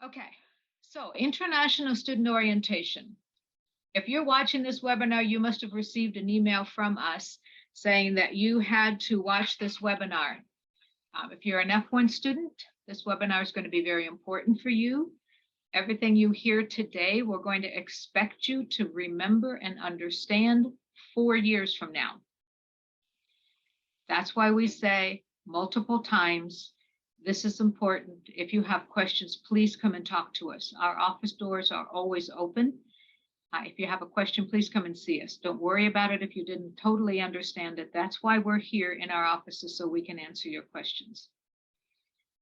Okay, so international student orientation. If you're watching this webinar, you must have received an email from us saying that you had to watch this webinar. If you're an F1 student, this webinar is going to be very important for you. Everything you hear today, we're going to expect you to remember and understand 4 years from now. That's why we say multiple times, this is important. If you have questions, please come and talk to us. Our office doors are always open. If you have a question, please come and see us. Don't worry about it if you didn't totally understand it. That's why we're here in our offices, so we can answer your questions.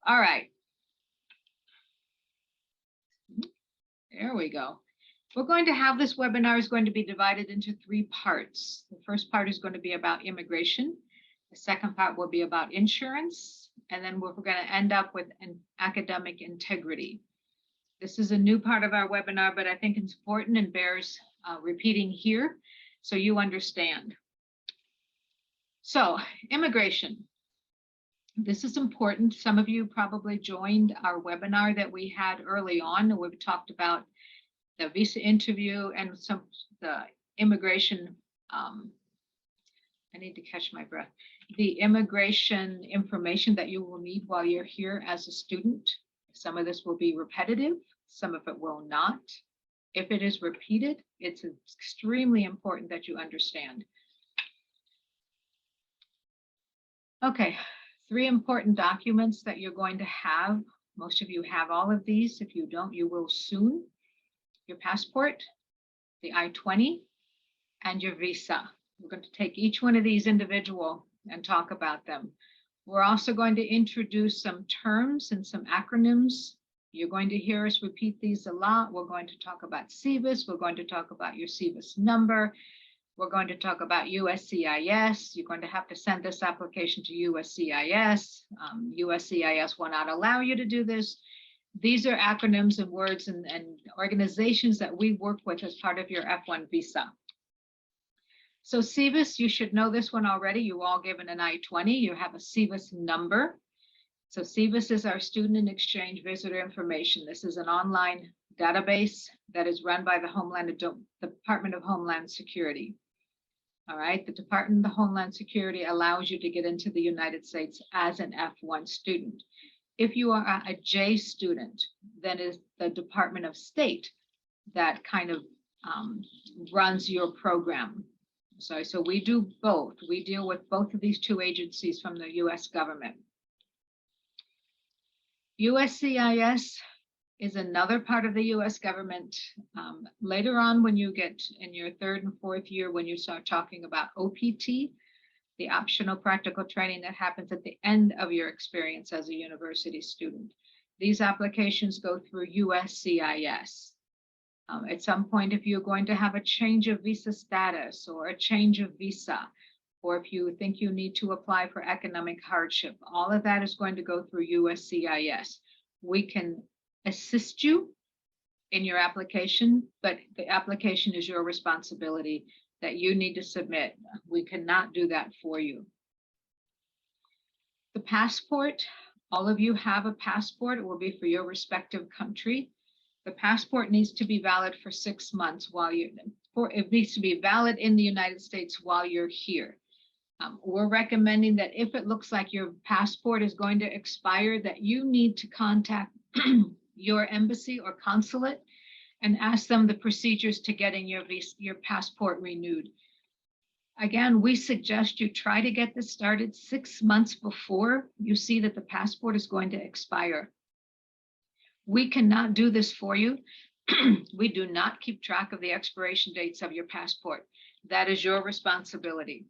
All right. There we go. We're going to have this webinar is going to be divided into 3 parts. The first part is going to be about immigration. The second part will be about insurance. And then we're going to end up with an academic integrity. This is a new part of our webinar, but I think it's important and bears repeating here so you understand. So, immigration. This is important. Some of you probably joined our webinar that we had early on. We've talked about the visa interview and the immigration. I need to catch my breath. The immigration information that you will need while you're here as a student. Some of this will be repetitive, some of it will not. If it is repeated, it's extremely important that you understand. Okay, 3 important documents that you're going to have. Most of you have all of these. If you don't, you will soon. Your passport, the I-20, and your visa. We're going to take each one of these individual and talk about them. We're also going to introduce some terms and some acronyms. You're going to hear us repeat these a lot. We're going to talk about CVIS. We're going to talk about your CVIS number. We're going to talk about USCIS. You're going to have to send this application to USCIS. USCIS will not allow you to do this. These are acronyms and words and organizations that we work with as part of your F1 visa. So CVIS, you should know this one already. You all given an I-20. You have a CVIS number. So CVIS is our Student and Exchange Visitor Information. This is an online database that is run by the Department of Homeland Security. All right, the Department of Homeland Security allows you to get into the United States as an F1 student. If you are a J student, then it's the Department of State that kind of runs your program. So we do both. We deal with both of these 2 agencies from the US government. USCIS is another part of the US government. Later on, when you get in your 3rd and 4th year, when you start talking about OPT, the optional practical training that happens at the end of your experience as a university student. These applications go through USCIS. At some point, if you're going to have a change of visa status or a change of visa, or if you think you need to apply for economic hardship, all of that is going to go through USCIS. We can assist you in your application, but the application is your responsibility that you need to submit. We cannot do that for you. The passport, all of you have a passport. It will be for your respective country. The passport needs to be valid for 6 months it needs to be valid in the United States while you're here. We're recommending that if it looks like your passport is going to expire, that you need to contact your embassy or consulate and ask them the procedures to getting your passport renewed. Again, we suggest you try to get this started 6 months before you see that the passport is going to expire. We cannot do this for you. We do not keep track of the expiration dates of your passport. That is your responsibility.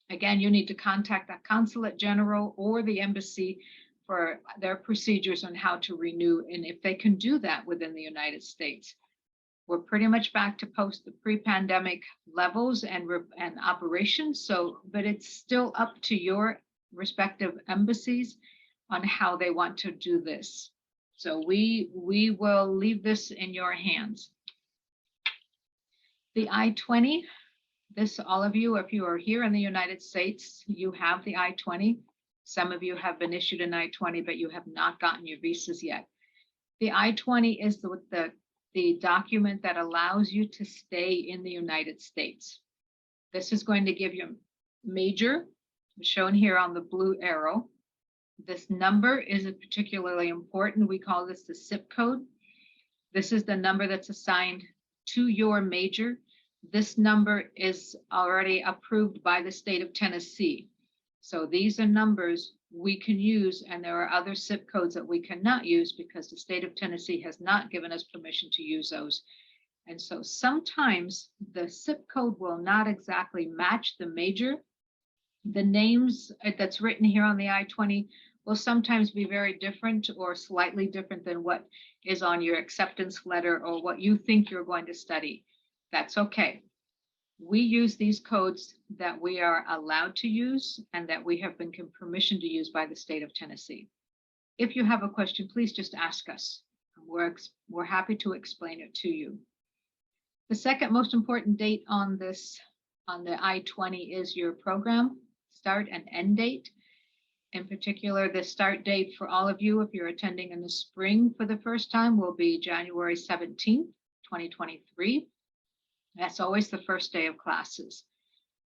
Again, you need to contact the consulate general or the embassy for their procedures on how to renew, and if they can do that within the United States. We're pretty much back to the pre-pandemic levels and operations. But it's still up to your respective embassies on how they want to do this. So we will leave this in your hands. The I-20, all of you, if you are here in the United States, you have the I-20. Some of you have been issued an I-20, but you have not gotten your visas yet. The I-20 is the document that allows you to stay in the United States. This is going to give you major, shown here on the blue arrow. This number is particularly important. We call this the zip code. This is the number that's assigned to your major. This number is already approved by the state of Tennessee. So these are numbers we can use, and there are other zip codes that we cannot use because the state of Tennessee has not given us permission to use those. And so sometimes the zip code will not exactly match the major. The names that's written here on the I-20 will sometimes be very different or slightly different than what is on your acceptance letter or what you think you're going to study. That's okay. We use these codes that we are allowed to use and that we have been given permission to use by the state of Tennessee. If you have a question, please just ask us. We're happy to explain it to you. The second most important date on the I-20 is your program start and end date. In particular, the start date for all of you, if you're attending in the spring for the first time, will be January 17th, 2023. That's always the first day of classes.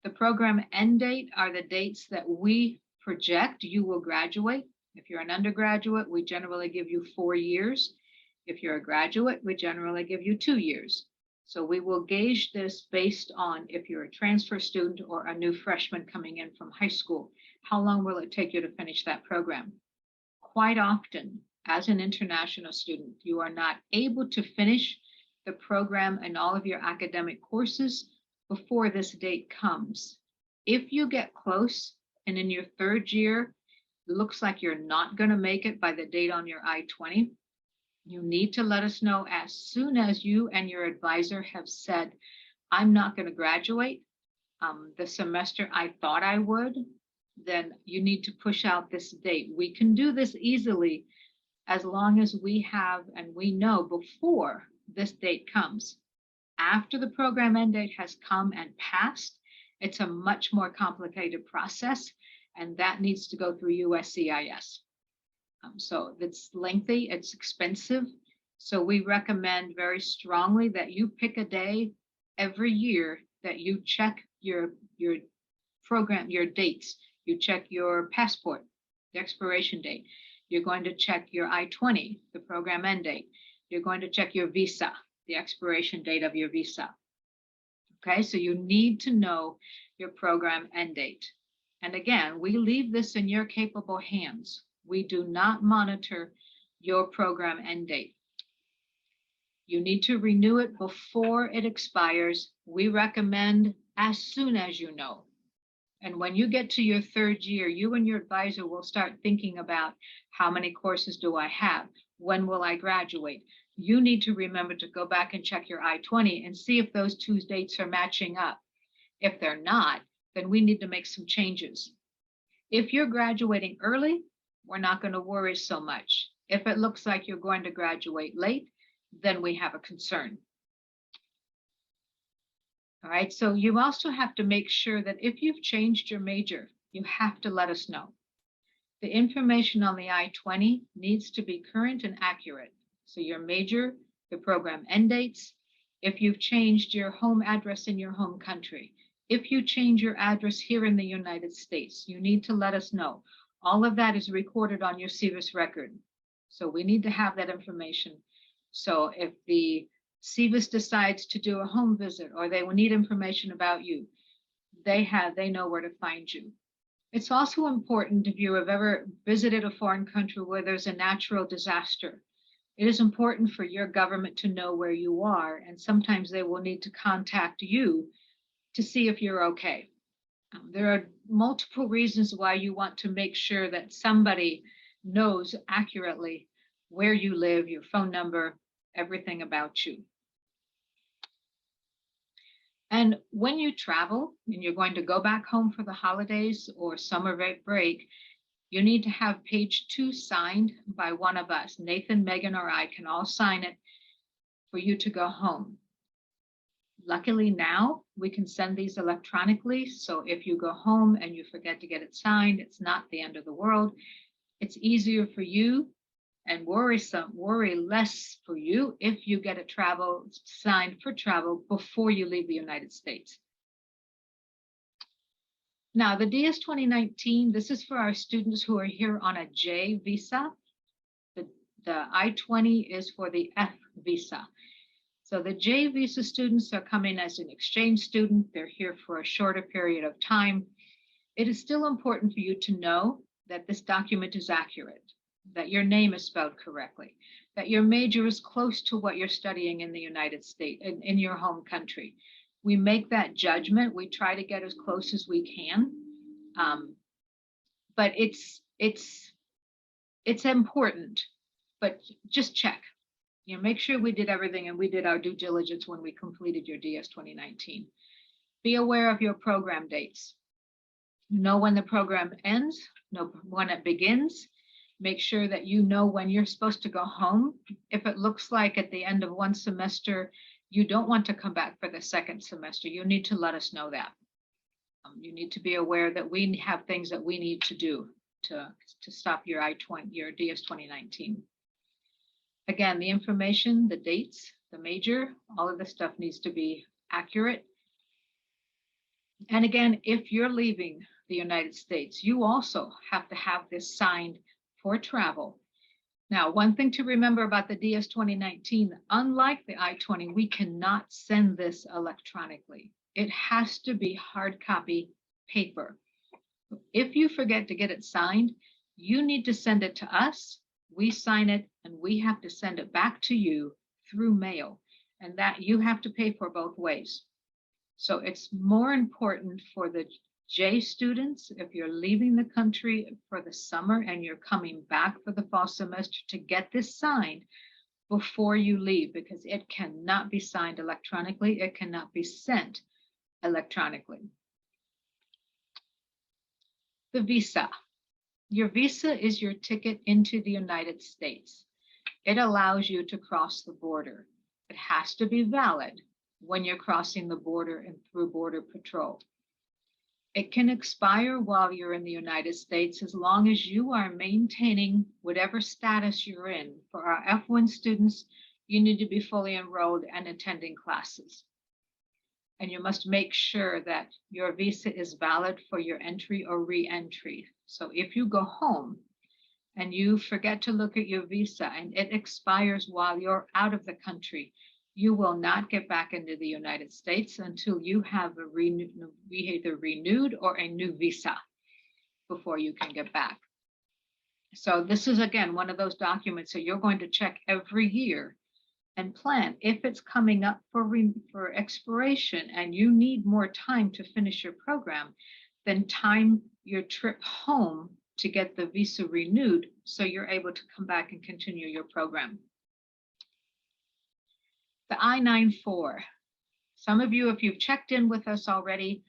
The program end date are the dates that we project you will graduate. If you're an undergraduate, we generally give you 4 years. If you're a graduate, we generally give you 2 years. So we will gauge this based on if you're a transfer student or a new freshman coming in from high school. How long will it take you to finish that program? Quite often, as an international student, you are not able to finish the program and all of your academic courses before this date comes. If you get close and in your 3rd year, it looks like you're not going to make it by the date on your I-20, you need to let us know as soon as you and your advisor have said, I'm not going to graduate the semester I thought I would, then you need to push out this date. We can do this easily as long as we have and we know before this date comes. After the program end date has come and passed, it's a much more complicated process, and that needs to go through USCIS. So it's lengthy, it's expensive. So we recommend very strongly that you pick a day every year that you check your program, your dates. You check your passport, the expiration date. You're going to check your I-20, the program end date. You're going to check your visa, the expiration date of your visa. Okay, so you need to know your program end date. And again, we leave this in your capable hands. We do not monitor your program end date. You need to renew it before it expires. We recommend as soon as you know. And when you get to your 3rd year, you and your advisor will start thinking about how many courses do I have? When will I graduate? You need to remember to go back and check your I-20 and see if those 2 dates are matching up. If they're not, then we need to make some changes. If you're graduating early, we're not going to worry so much. If it looks like you're going to graduate late, then we have a concern. All right, so you also have to make sure that if you've changed your major, you have to let us know. The information on the I-20 needs to be current and accurate. So your major, the program end dates, if you've changed your home address in your home country, if you change your address here in the United States, you need to let us know. All of that is recorded on your SEVIS record. So we need to have that information. So if the SEVIS decides to do a home visit or they will need information about you, they know where to find you. It's also important if you have ever visited a foreign country where there's a natural disaster. It is important for your government to know where you are, and sometimes they will need to contact you to see if you're okay. There are multiple reasons why you want to make sure that somebody knows accurately where you live, your phone number, everything about you. And when you travel and you're going to go back home for the holidays or summer break, you need to have page 2 signed by one of us. Nathan, Megan, or I can all sign it for you to go home. Luckily now we can send these electronically. So if you go home and you forget to get it signed, it's not the end of the world. It's easier for you and worry less for you if you get a travel signed for travel before you leave the United States. Now, the DS 2019, this is for our students who are here on a J visa. The I-20 is for the F visa. So the J visa students are coming as an exchange student. They're here for a shorter period of time. It is still important for you to know that this document is accurate, that your name is spelled correctly, that your major is close to what you're studying in the United States, in your home country. We make that judgment. We try to get as close as we can. But it's important, but just check. Make sure we did everything and we did our due diligence when we completed your DS 2019. Be aware of your program dates. Know when the program ends, know when it begins. Make sure that you know when you're supposed to go home. If it looks like at the end of one semester, you don't want to come back for the second semester, you need to let us know that. You need to be aware that we have things that we need to do to stop your your DS 2019. Again, the information, the dates, the major, all of this stuff needs to be accurate. And again, if you're leaving the United States, you also have to have this signed for travel. Now, one thing to remember about the DS 2019, unlike the I-20, we cannot send this electronically. It has to be hard copy paper. If you forget to get it signed, you need to send it to us. We sign it and we have to send it back to you through mail, and that you have to pay for both ways. So it's more important for the J students, if you're leaving the country for the summer and you're coming back for the fall semester, to get this signed before you leave, because it cannot be signed electronically. It cannot be sent electronically. The visa. Your visa is your ticket into the United States. It allows you to cross the border. It has to be valid when you're crossing the border and through Border Patrol. It can expire while you're in the United States as long as you are maintaining whatever status you're in. For our F1 students, you need to be fully enrolled and attending classes. And you must make sure that your visa is valid for your entry or re-entry. So if you go home and you forget to look at your visa and it expires while you're out of the country, you will not get back into the United States until you have either renewed or a new visa before you can get back. So this is, again, one of those documents that you're going to check every year and plan. If it's coming up for expiration and you need more time to finish your program, then time your trip home to get the visa renewed so you're able to come back and continue your program. The I-94. Some of you, if you've checked in with us already,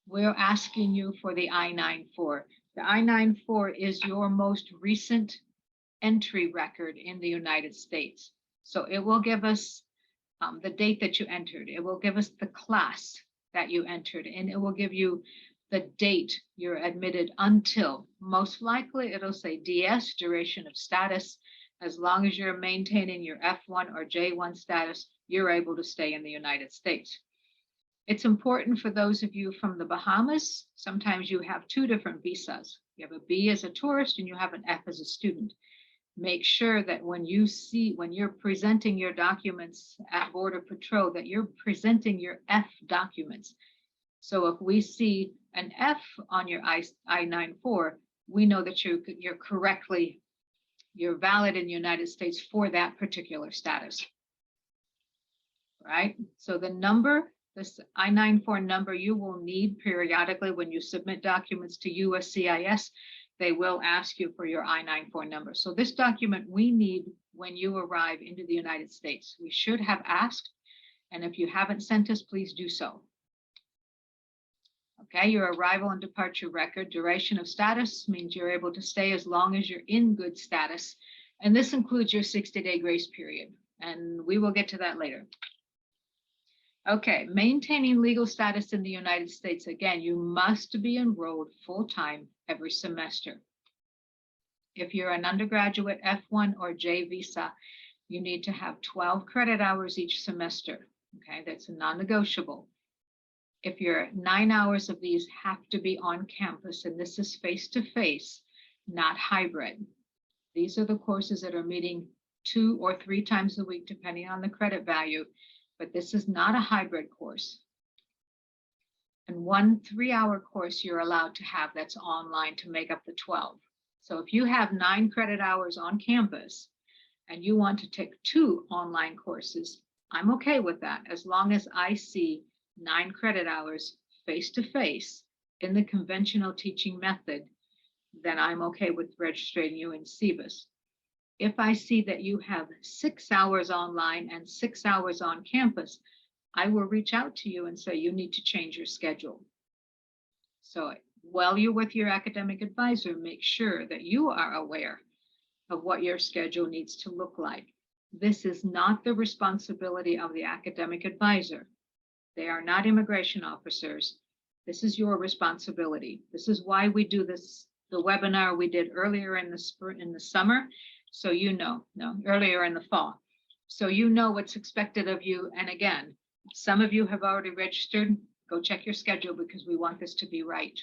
we're asking you for the I-94. The I-94 is your most recent entry record in the United States. So it will give us the date that you entered. It will give us the class that you entered, and it will give you the date you're admitted until. Most likely, it'll say DS, duration of status. As long as you're maintaining your F1 or J1 status, you're able to stay in the United States. It's important for those of you from the Bahamas. Sometimes you have two different visas. You have a B as a tourist and you have an F as a student. Make sure that when you're presenting your documents at Border Patrol, that you're presenting your F documents. So if we see an F on your I-94, we know that you're valid in the United States for that particular status. Right? So the number, this I-94 number, you will need periodically when you submit documents to USCIS. They will ask you for your I-94 number. So this document we need when you arrive into the United States. We should have asked, and if you haven't sent us, please do so. Okay, your arrival and departure record. Duration of status means you're able to stay as long as you're in good status. And this includes your 60-day grace period. And we will get to that later. Okay, maintaining legal status in the United States. Again, you must be enrolled full-time every semester. If you're an undergraduate F1 or J visa, you need to have 12 credit hours each semester. Okay, that's a non-negotiable. If you're 9 hours of these have to be on campus, and this is face-to-face, not hybrid. These are the courses that are meeting 2 or 3 times a week, depending on the credit value, but this is not a hybrid course. And 1 3-hour course you're allowed to have that's online to make up the 12. So if you have 9 credit hours on campus and you want to take 2 online courses, I'm okay with that as long as I see 9 credit hours face-to-face in the conventional teaching method, then I'm okay with registering you in CBIS. If I see that you have 6 hours online and 6 hours on campus, I will reach out to you and say you need to change your schedule. So while you're with your academic advisor, make sure that you are aware of what your schedule needs to look like. This is not the responsibility of the academic advisor. They are not immigration officers. This is your responsibility. This is why we do this, the webinar we did earlier in the spring, in the summer, so you know, no, earlier in the fall. So you know what's expected of you. And again, some of you have already registered. Go check your schedule because we want this to be right.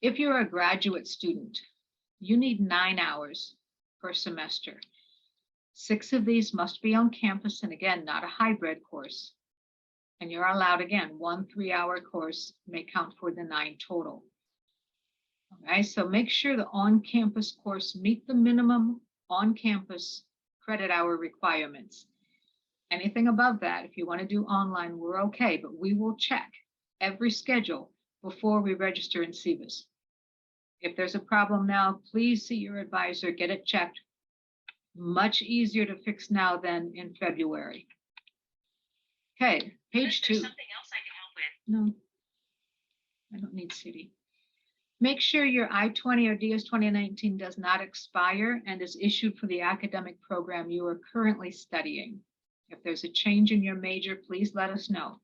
If you're a graduate student, you need 9 hours per semester. 6 of these must be on campus, and again, not a hybrid course. And you're allowed, again, 1 3-hour course may count for the 9 total. Okay, so make sure the on-campus course meet the minimum on-campus credit hour requirements. Anything above that, if you want to do online, we're okay, but we will check every schedule before we register in CBIS. If there's a problem now, please see your advisor, get it checked. Much easier to fix now than in February. Okay, page 2. Something else I can help with? No, I don't need city. Make sure your I-20 or DS 2019 does not expire and is issued for the academic program you are currently studying. If there's a change in your major, please let us know.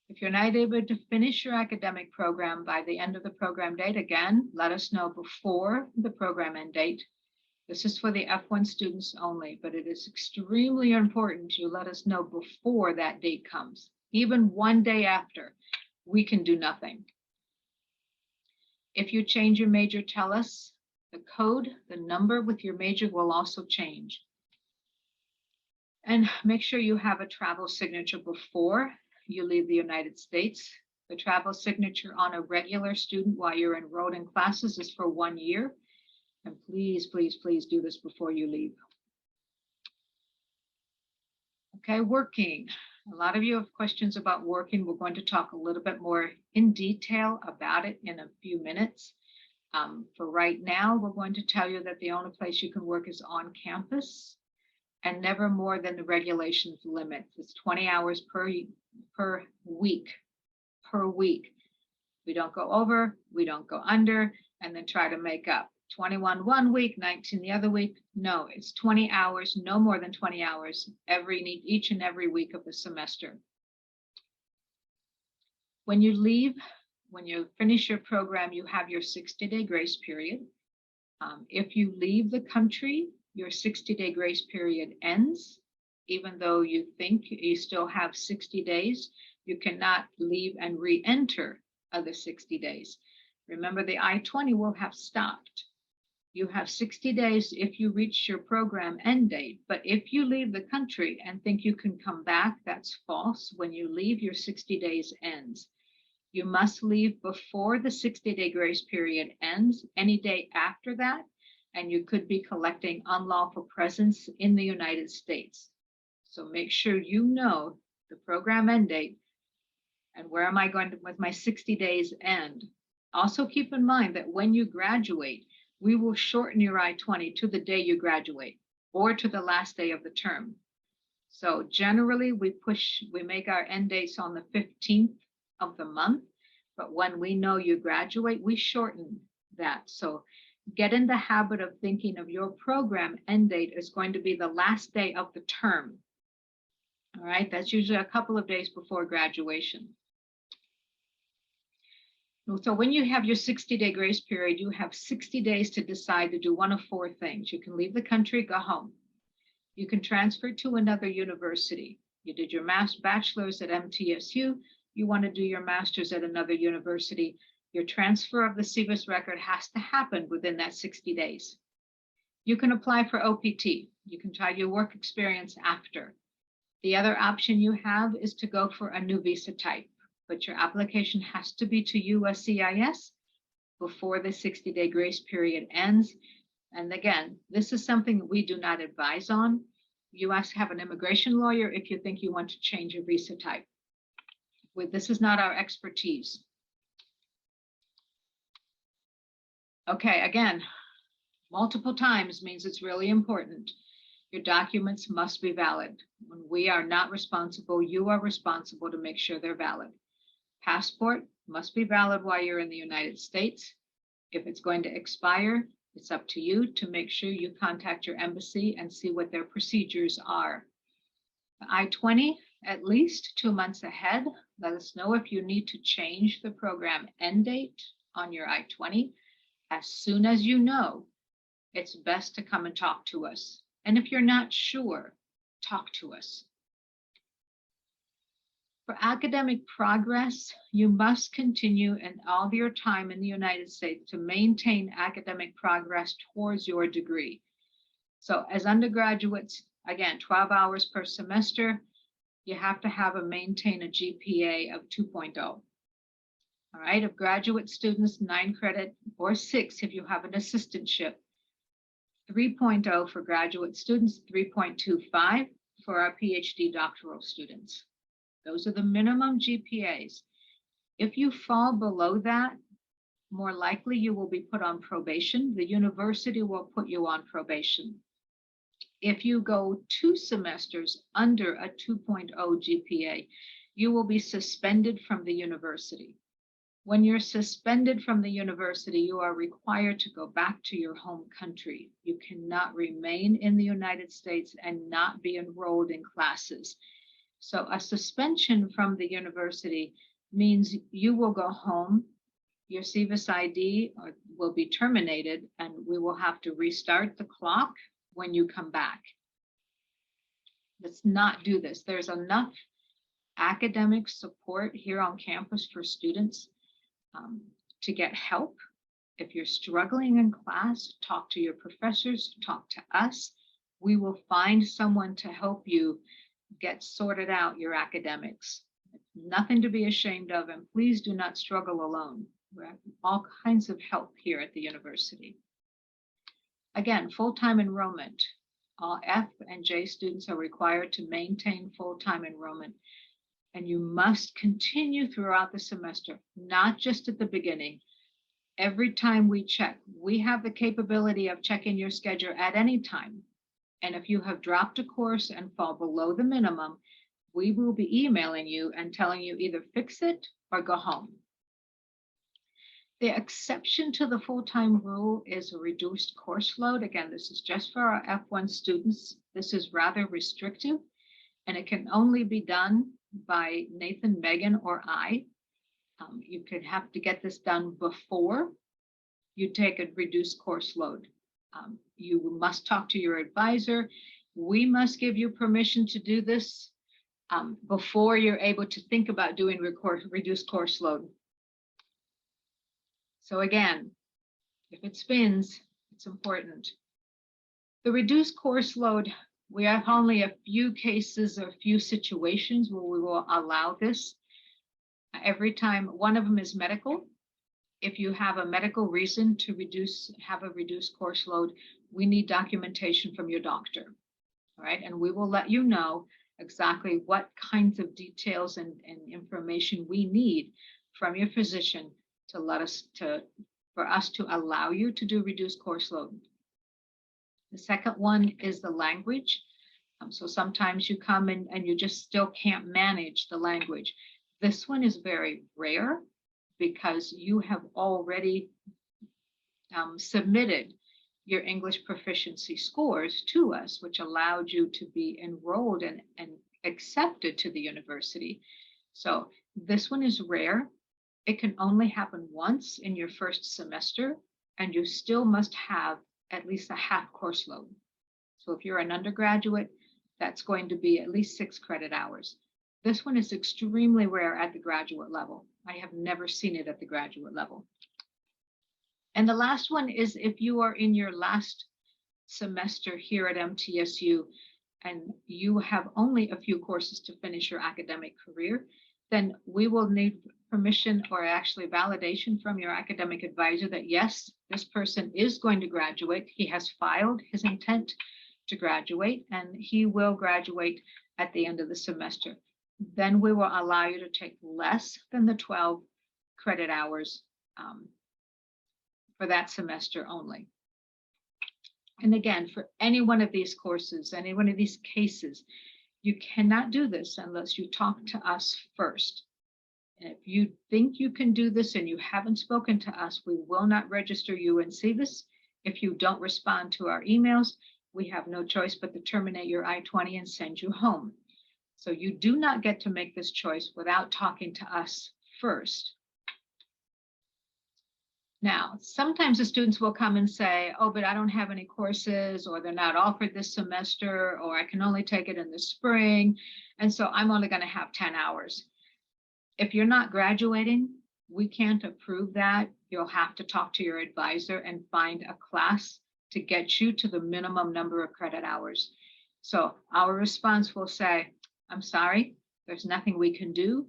If you're not able to finish your academic program by the end of the program date, again, let us know before the program end date. This is for the F1 students only, but it is extremely important you let us know before that date comes. Even 1 day after, we can do nothing. If you change your major, tell us. The code, the number with your major will also change. And make sure you have a travel signature before you leave the United States. The travel signature on a regular student while you're enrolled in classes is for 1 year. And please, please, please do this before you leave. Okay, working. A lot of you have questions about working. We're going to talk a little bit more in detail about it in a few minutes. For right now, we're going to tell you that the only place you can work is on campus and never more than the regulations limit. It's 20 hours per week. We don't go over, we don't go under, and then try to make up. 21 1 week, 19 the other week. No, it's 20 hours, no more than 20 hours each and every week of the semester. When you leave, when you finish your program, you have your 60-day grace period. If you leave the country, your 60-day grace period ends. Even though you think you still have 60 days, you cannot leave and re-enter other 60 days. Remember, the I-20 will have stopped. You have 60 days if you reach your program end date, but if you leave the country and think you can come back, that's false. When you leave, your 60 days ends. You must leave before the 60-day grace period ends, any day after that, and you could be collecting unlawful presence in the United States. So make sure you know the program end date and where am I going to, with my 60 days end. Also keep in mind that when you graduate, we will shorten your I-20 to the day you graduate or to the last day of the term. So generally we make our end dates on the 15th of the month, but when we know you graduate, we shorten that. So get in the habit of thinking of your program end date is going to be the last day of the term. All right, that's usually a couple of days before graduation. So when you have your 60-day grace period, you have 60 days to decide to do one of four things. You can leave the country, go home. You can transfer to another university. You did your bachelor's at MTSU. You want to do your master's at another university. Your transfer of the CVIS record has to happen within that 60 days. You can apply for OPT. You can try your work experience after. The other option you have is to go for a new visa type, but your application has to be to USCIS before the 60-day grace period ends. And again, this is something that we do not advise on. You have an immigration lawyer if you think you want to change your visa type. This is not our expertise. Okay, again, multiple times means it's really important. Your documents must be valid. When we are not responsible, you are responsible to make sure they're valid. Passport must be valid while you're in the United States. If it's going to expire, it's up to you to make sure you contact your embassy and see what their procedures are. The I-20, at least 2 months ahead. Let us know if you need to change the program end date on your I-20. As soon as you know, it's best to come and talk to us. And if you're not sure, talk to us. For academic progress, you must continue in all of your time in the United States to maintain academic progress towards your degree. So as undergraduates, again, 12 hours per semester, you have to maintain a GPA of 2.0. All right, of graduate students, 9 credit or 6 if you have an assistantship. 3.0 for graduate students, 3.25 for our PhD doctoral students. Those are the minimum GPAs. If you fall below that, more likely you will be put on probation. The university will put you on probation. If you go 2 semesters under a 2.0 GPA, you will be suspended from the university. When you're suspended from the university, you are required to go back to your home country. You cannot remain in the United States and not be enrolled in classes. So a suspension from the university means you will go home, your CVIS ID will be terminated, and we will have to restart the clock when you come back. Let's not do this. There's enough academic support here on campus for students to get help. If you're struggling in class, talk to your professors, talk to us. We will find someone to help you get sorted out your academics. Nothing to be ashamed of, and please do not struggle alone. We have all kinds of help here at the university. Again, full-time enrollment. All F and J students are required to maintain full-time enrollment. And you must continue throughout the semester, not just at the beginning. Every time we check, we have the capability of checking your schedule at any time. And if you have dropped a course and fall below the minimum, we will be emailing you and telling you either fix it or go home. The exception to the full-time rule is a reduced course load. Again, this is just for our F1 students. This is rather restrictive, and it can only be done by Nathan, Megan, or I. You could have to get this done before you take a reduced course load. You must talk to your advisor. We must give you permission to do this before you're able to think about doing reduced course load. So again, if it spins, it's important. The reduced course load, we have only a few cases or a few situations where we will allow this. Every time, one of them is medical. If you have a medical reason to have a reduced course load, we need documentation from your doctor. All right, and we will let you know exactly what kinds of details and information we need from your physician for us to allow you to do reduced course load. The second one is the language. So sometimes you come in and you just still can't manage the language. This one is very rare because you have already submitted your English proficiency scores to us, which allowed you to be enrolled and accepted to the university. So this one is rare. It can only happen once in your first semester, and you still must have at least a half course load. So if you're an undergraduate, that's going to be at least 6 credit hours. This one is extremely rare at the graduate level. I have never seen it at the graduate level. And the last one is if you are in your last semester here at MTSU and you have only a few courses to finish your academic career, then we will need permission or actually validation from your academic advisor that yes, this person is going to graduate. He has filed his intent to graduate and he will graduate at the end of the semester. Then we will allow you to take less than the 12 credit hours for that semester only. And again, for any one of these courses, any one of these cases, you cannot do this unless you talk to us first. And if you think you can do this and you haven't spoken to us, we will not register you in CVIS. If you don't respond to our emails, we have no choice but to terminate your I-20 and send you home. So you do not get to make this choice without talking to us first. Now, sometimes the students will come and say, oh, but I don't have any courses, or they're not offered this semester, or I can only take it in the spring, and so I'm only going to have 10 hours. If you're not graduating, we can't approve that. You'll have to talk to your advisor and find a class to get you to the minimum number of credit hours. So our response will say, I'm sorry, there's nothing we can do.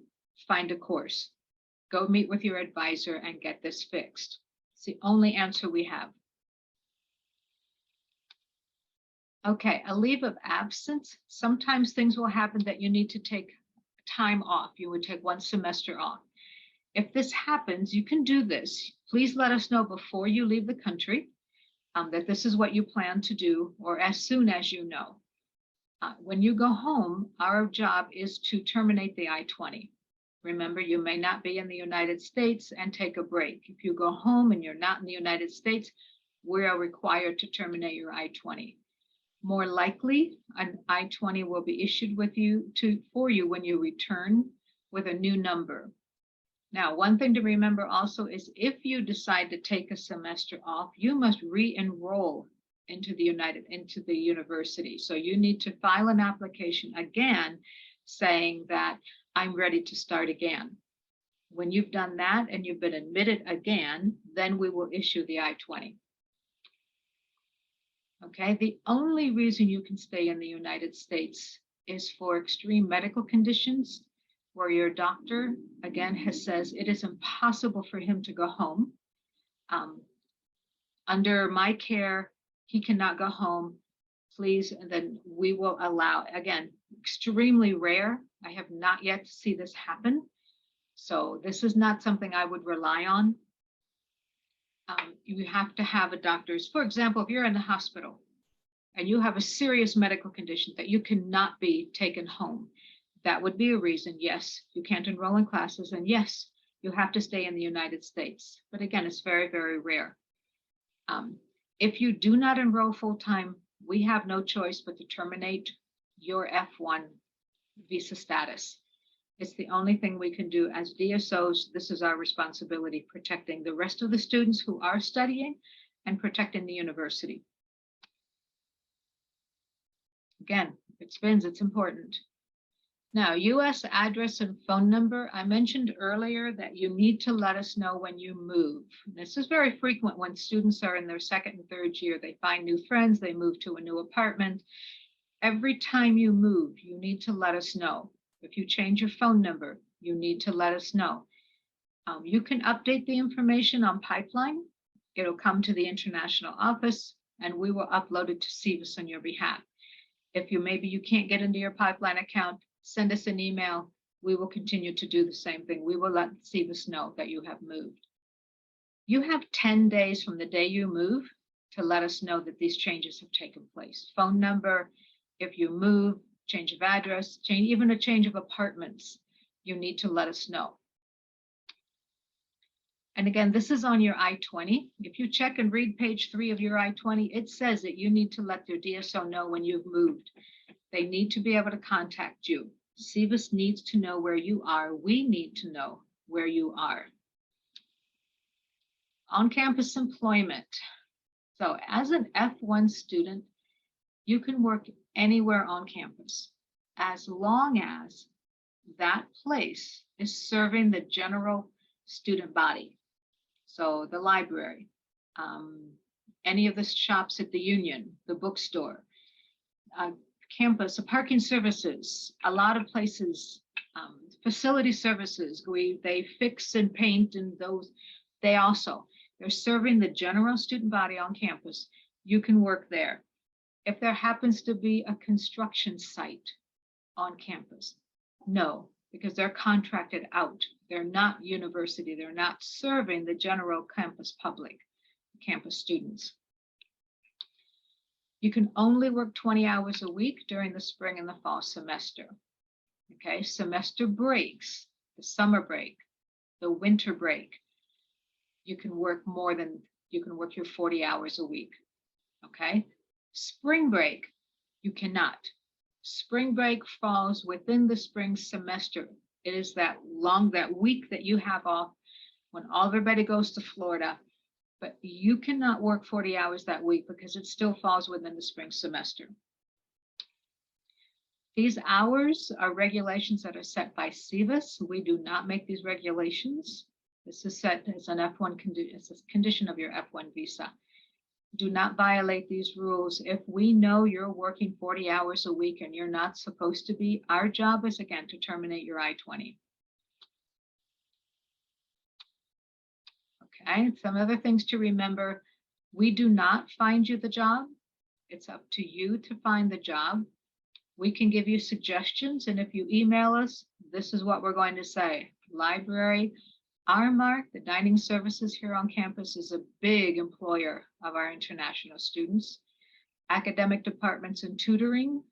Find a course. Go meet with your advisor and get this fixed. It's the only answer we have. Okay, a leave of absence. Sometimes things will happen that you need to take time off. You would take one semester off. If this happens, you can do this. Please let us know before you leave the country that this is what you plan to do, or as soon as you know. When you go home, our job is to terminate the I-20. Remember, you may not be in the United States and take a break. If you go home and you're not in the United States, we are required to terminate your I-20. More likely, an I-20 will be issued for you when you return with a new number. Now, one thing to remember also is if you decide to take a semester off, you must re-enroll into the university. So you need to file an application again saying that I'm ready to start again. When you've done that and you've been admitted again, then we will issue the I-20. Okay, the only reason you can stay in the United States is for extreme medical conditions where your doctor, again, says it is impossible for him to go home. Under my care, he cannot go home. Please, and then we will allow, again, extremely rare. I have not yet seen this happen. So this is not something I would rely on. You have to have a doctor's, for example, if you're in the hospital and you have a serious medical condition that you cannot be taken home, that would be a reason. Yes, you can't enroll in classes, and yes, you have to stay in the United States. But again, it's very, very rare. If you do not enroll full-time, we have no choice but to terminate your F1 visa status. It's the only thing we can do as DSOs. This is our responsibility, protecting the rest of the students who are studying and protecting the university. Again, if it spins, it's important. Now, US address and phone number. I mentioned earlier that you need to let us know when you move. This is very frequent when students are in their second and third year. They find new friends, they move to a new apartment. Every time you move, you need to let us know. If you change your phone number, you need to let us know. You can update the information on Pipeline. It'll come to the international office and we will upload it to CVIS on your behalf. If maybe you can't get into your Pipeline account, send us an email. We will continue to do the same thing. We will let CVIS know that you have moved. You have 10 days from the day you move to let us know that these changes have taken place. Phone number, if you move, change of address, even a change of apartments, you need to let us know. And again, this is on your I-20. If you check and read page 3 of your I-20, it says that you need to let your DSO know when you've moved. They need to be able to contact you. CVIS needs to know where you are. We need to know where you are. On-campus employment. So as an F1 student, you can work anywhere on campus as long as that place is serving the general student body. So the library, any of the shops at the union, the bookstore, campus, parking services, a lot of places, facility services, they fix and paint, and those, they're serving the general student body on campus. You can work there. If there happens to be a construction site on campus, no, because they're contracted out. They're not university. They're not serving the general campus public, campus students. You can only work 20 hours a week during the spring and the fall semester. Okay, semester breaks, the summer break, the winter break, you can work your 40 hours a week. Okay, spring break, you cannot. Spring break falls within the spring semester. It is that week that you have off when everybody goes to Florida, but you cannot work 40 hours that week because it still falls within the spring semester. These hours are regulations that are set by SEVIS. We do not make these regulations. This is set as an F1 condition, it's a condition of your F1 visa. Do not violate these rules. If we know you're working 40 hours a week and you're not supposed to be, our job is again to terminate your I-20. Okay, some other things to remember. We do not find you the job. It's up to you to find the job. We can give you suggestions, and if you email us, this is what we're going to say. Library, Aramark, the dining services here on campus, is a big employer of our international students. Academic departments and tutoring,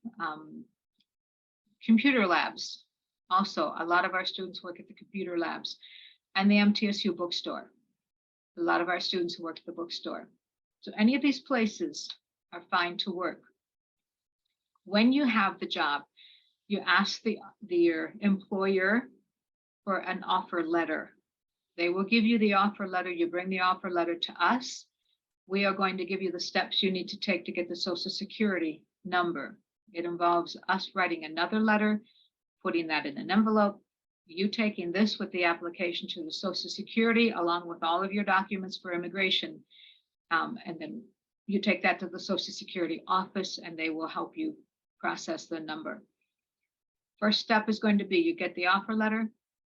computer labs. Also, a lot of our students work at the computer labs, and the MTSU bookstore. A lot of our students work at the bookstore. So any of these places are fine to work. When you have the job, you ask your employer for an offer letter. They will give you the offer letter. You bring the offer letter to us. We are going to give you the steps you need to take to get the Social Security number. It involves us writing another letter, putting that in an envelope, you taking this with the application to the Social Security along with all of your documents for immigration. And then you take that to the Social Security office and they will help you process the number. First step is going to be you get the offer letter,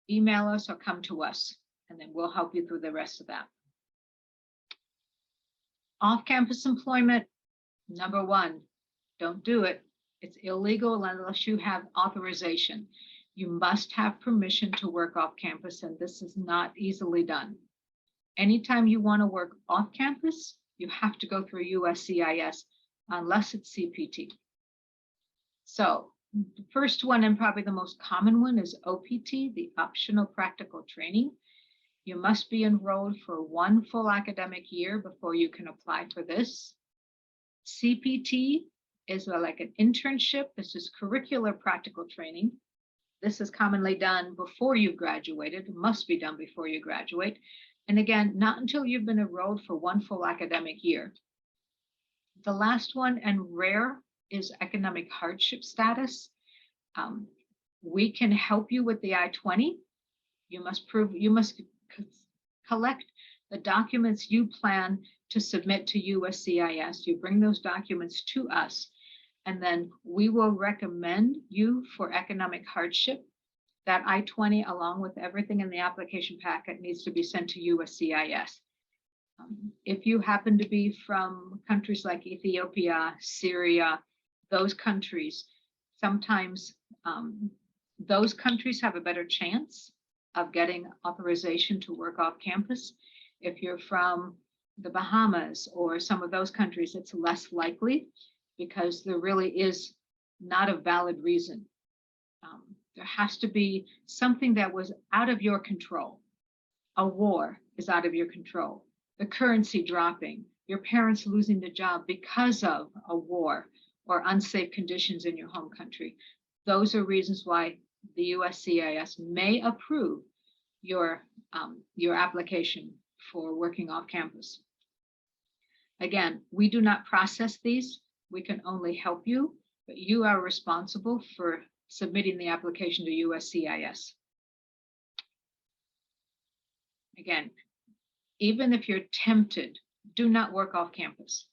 email us or come to us, and then we'll help you through the rest of that. Off-campus employment, number one, don't do it. It's illegal unless you have authorization. You must have permission to work off campus, and this is not easily done. Anytime you want to work off campus, you have to go through USCIS unless it's CPT. So the first one and probably the most common one is OPT, the optional practical training. You must be enrolled for one full academic year before you can apply for this. CPT is like an internship. This is curricular practical training. This is commonly done before you've graduated, must be done before you graduate. And again, not until you've been enrolled for one full academic year. The last one and rare is economic hardship status. We can help you with the I-20. You must collect the documents you plan to submit to USCIS. You bring those documents to us, and then we will recommend you for economic hardship. That I-20, along with everything in the application packet, needs to be sent to USCIS. If you happen to be from countries like Ethiopia, Syria, those countries, sometimes those countries have a better chance of getting authorization to work off campus. If you're from the Bahamas or some of those countries, it's less likely because there really is not a valid reason. There has to be something that was out of your control. A war is out of your control. The currency dropping, your parents losing the job because of a war or unsafe conditions in your home country. Those are reasons why the USCIS may approve your application for working off campus. Again, we do not process these. We can only help you, but you are responsible for submitting the application to USCIS. Again, even if you're tempted, do not work off campus.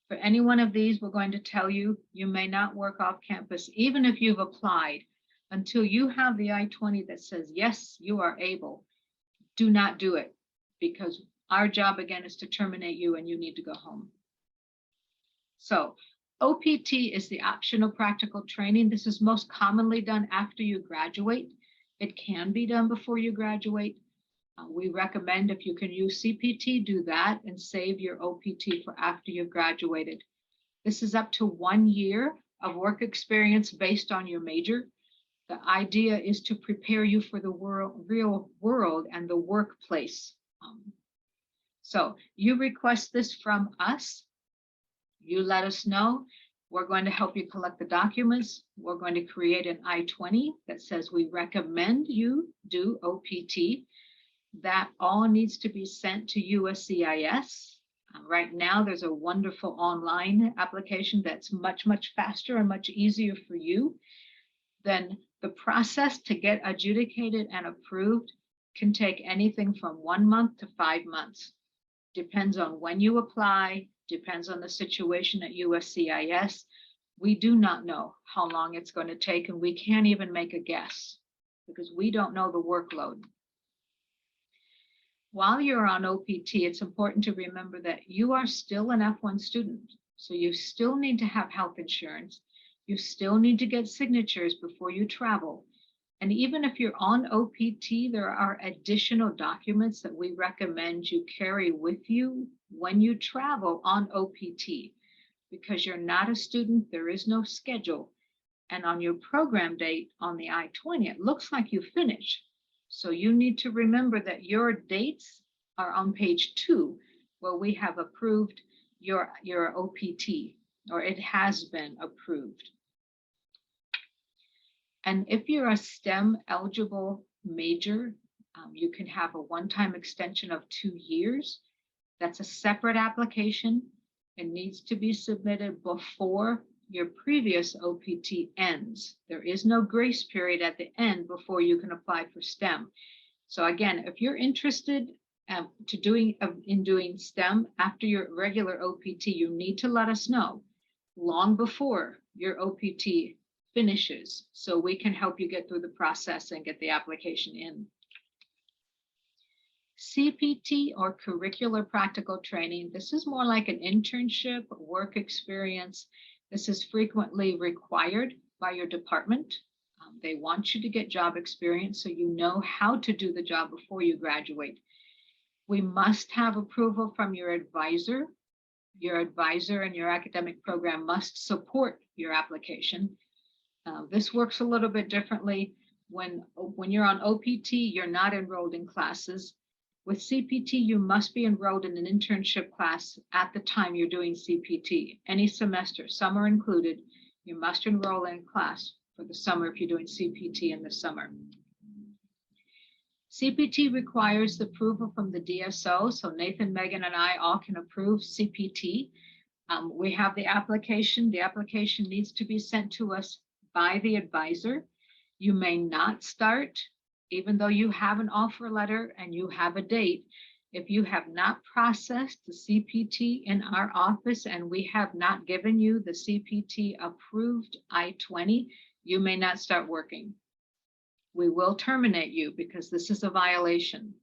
For any one of these, we're going to tell you, you may not work off campus, even if you've applied, until you have the I-20 that says, yes, you are able. Do not do it, because our job, again, is to terminate you and you need to go home. So OPT is the optional practical training. This is most commonly done after you graduate. It can be done before you graduate. We recommend if you can use CPT, do that and save your OPT for after you've graduated. This is up to 1 year of work experience based on your major. The idea is to prepare you for the real world and the workplace. So you request this from us. You let us know. We're going to help you collect the documents. We're going to create an I-20 that says we recommend you do OPT. That all needs to be sent to USCIS. Right now, there's a wonderful online application that's much, much faster and much easier for you. Then the process to get adjudicated and approved can take anything from 1 month to 5 months. Depends on when you apply, depends on the situation at USCIS. We do not know how long it's going to take, and we can't even make a guess because we don't know the workload. While you're on OPT, it's important to remember that you are still an F1 student. So you still need to have health insurance. You still need to get signatures before you travel. And even if you're on OPT, there are additional documents that we recommend you carry with you when you travel on OPT. Because you're not a student, there is no schedule. And on your program date on the I-20, it looks like you finish. So you need to remember that your dates are on page 2, where we have approved your OPT, or it has been approved. And if you're a STEM eligible major, you can have a one-time extension of 2 years. That's a separate application. It needs to be submitted before your previous OPT ends. There is no grace period at the end before you can apply for STEM. So again, if you're interested in doing STEM after your regular OPT, you need to let us know long before your OPT finishes so we can help you get through the process and get the application in. CPT, or curricular practical training, this is more like an internship, work experience. This is frequently required by your department. They want you to get job experience so you know how to do the job before you graduate. We must have approval from your advisor. Your advisor and your academic program must support your application. This works a little bit differently. When you're on OPT, you're not enrolled in classes. With CPT, you must be enrolled in an internship class at the time you're doing CPT. Any semester, summer included, you must enroll in class for the summer if you're doing CPT in the summer. CPT requires the approval from the DSO, so Nathan, Megan, and I all can approve CPT. We have the application. The application needs to be sent to us by the advisor. You may not start, even though you have an offer letter and you have a date. If you have not processed the CPT in our office and we have not given you the CPT approved I-20, you may not start working. We will terminate you because this is a violation.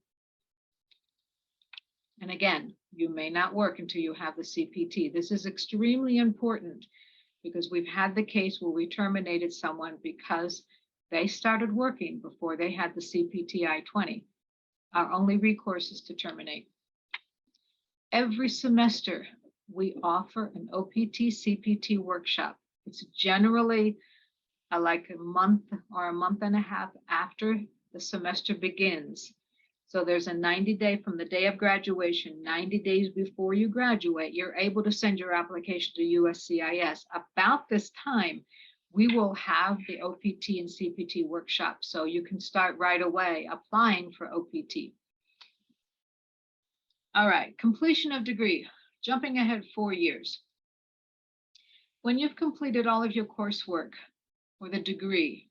And again, you may not work until you have the CPT. This is extremely important because we've had the case where we terminated someone because they started working before they had the CPT I-20. Our only recourse is to terminate. Every semester, we offer an OPT CPT workshop. It's generally like a month or a month and a half after the semester begins. So there's a 90-day from the day of graduation, 90 days before you graduate, you're able to send your application to USCIS. About this time, we will have the OPT and CPT workshop, so you can start right away applying for OPT. All right, completion of degree, jumping ahead 4 years. When you've completed all of your coursework for the degree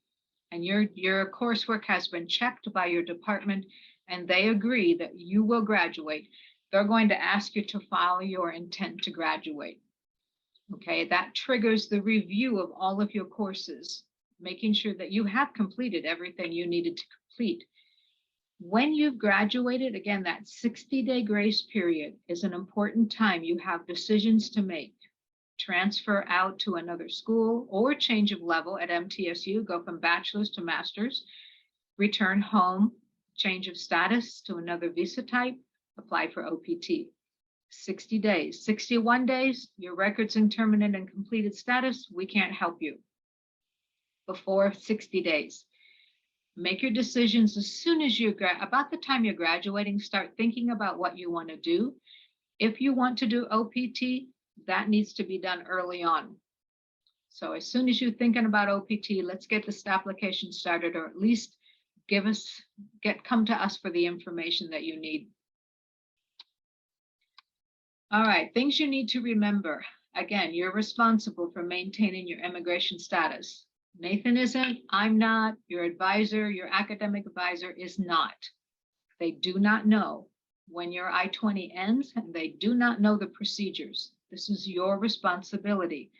and your coursework has been checked by your department and they agree that you will graduate, they're going to ask you to file your intent to graduate. Okay, that triggers the review of all of your courses, making sure that you have completed everything you needed to complete. When you've graduated, again, that 60-day grace period is an important time. You have decisions to make. Transfer out to another school or change of level at MTSU, go from bachelor's to master's, return home, change of status to another visa type, apply for OPT. 60 days, 61 days, your record's in terminate and completed status, we can't help you before 60 days. Make your decisions as soon as about the time you're graduating, start thinking about what you want to do. If you want to do OPT, that needs to be done early on. So as soon as you're thinking about OPT, let's get this application started, or at least come to us for the information that you need. All right, things you need to remember. Again, you're responsible for maintaining your immigration status. Nathan isn't, I'm not, your advisor, your academic advisor is not. They do not know when your I-20 ends, and they do not know the procedures. This is your responsibility.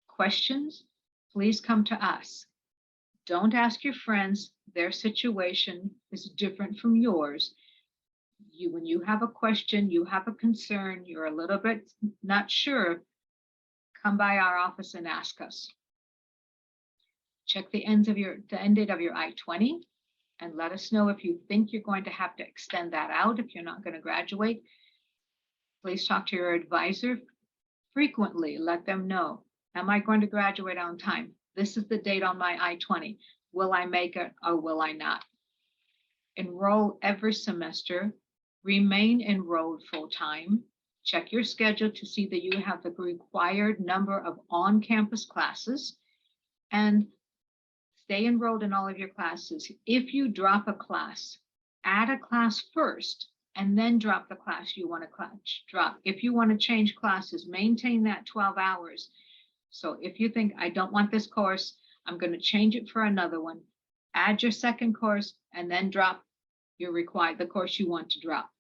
Questions, please come to us. Don't ask your friends. Their situation is different from yours. When you have a question, you have a concern, you're a little bit not sure, come by our office and ask us. Check the end date of your I-20 and let us know if you think you're going to have to extend that out if you're not going to graduate. Please talk to your advisor frequently. Let them know, am I going to graduate on time? This is the date on my I-20. Will I make it or will I not? Enroll every semester. Remain enrolled full-time. Check your schedule to see that you have the required number of on-campus classes, and stay enrolled in all of your classes. If you drop a class, add a class first and then drop the class you want to drop. If you want to change classes, maintain that 12 hours. So if you think, I don't want this course, I'm going to change it for another one, add your second course and then drop the course you want to drop.